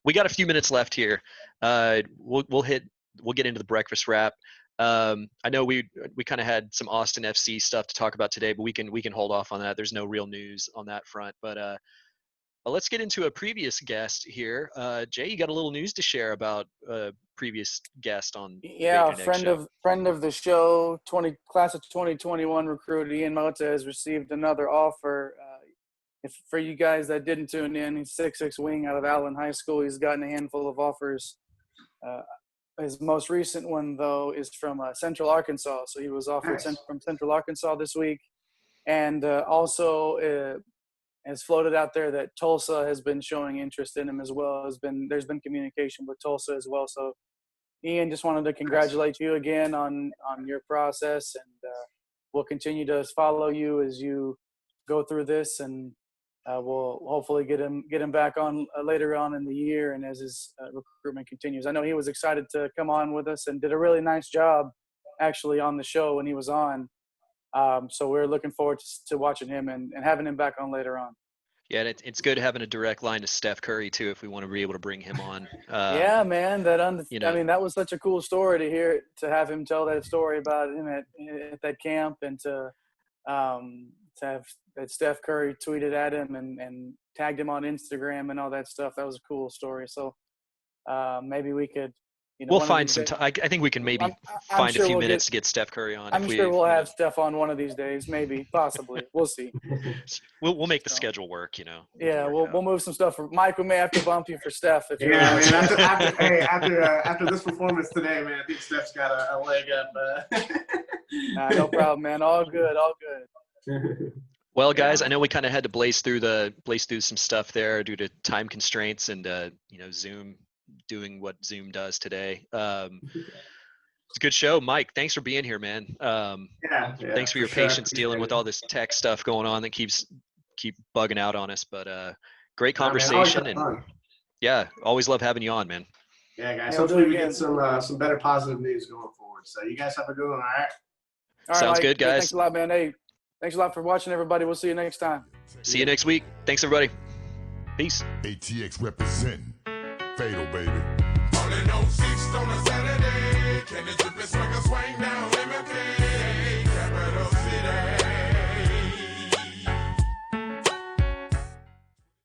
We got a few minutes left here. We'll get into the breakfast wrap. I know we kind of had some Austin FC stuff to talk about today, but we can hold off on that. There's no real news on that front. But let's get into a previous guest here. Jay, you got a little news to share about a previous guest on. Yeah, friend of the show, class of 2021 recruit Ian Mota has received another offer. If for you guys that didn't tune in, he's 6'6" wing out of Allen High School. He's gotten a handful of offers. His most recent one, though, is from Central Arkansas. So he was offered from Central Arkansas this week. And also has floated out there that Tulsa has been showing interest in him as well. There's been communication with Tulsa as well. So, Ian, just wanted to congratulate you again on your process. And we'll continue to follow you as you go through this. And we'll hopefully get him back on later on in the year and as his recruitment continues. I know he was excited to come on with us and did a really nice job actually on the show when he was on. So we're looking forward to watching him and having him back on later on. Yeah, and it's good having a direct line to Steph Curry too if we want to be able to bring him on. Yeah, man. You know. I mean, that was such a cool story to have him tell that story about him at that camp and to have that Steph Curry tweeted at him and tagged him on Instagram and all that stuff. That was a cool story. So maybe we could, we'll find some time. I think we can maybe find a few minutes to get Steph Curry on. I'm sure we'll have Steph on one of these days, maybe, possibly. We'll see. We'll make the schedule work, Yeah, we'll move some stuff. Mike, we may have to bump you for Steph. Man. After this performance today, man, I think Steph's got a leg up. No problem, man. All good. Well, guys, I know we kind of had to blaze through some stuff there due to time constraints and Zoom doing what Zoom does today. It's a good show, Mike. Thanks for being here, man. Thanks for your patience dealing with all this tech stuff going on that keep bugging out on us. But great conversation, and always love having you on, man. Yeah, guys. Hopefully we get some better positive news going forward. So you guys have a good one. All right. Sounds good, guys. Thanks a lot, man. Hey, thanks a lot for watching, everybody. We'll see you next time. See you next week. Thanks, everybody. Peace. ATX represent Fatal, baby. Falling on 6 on a Saturday.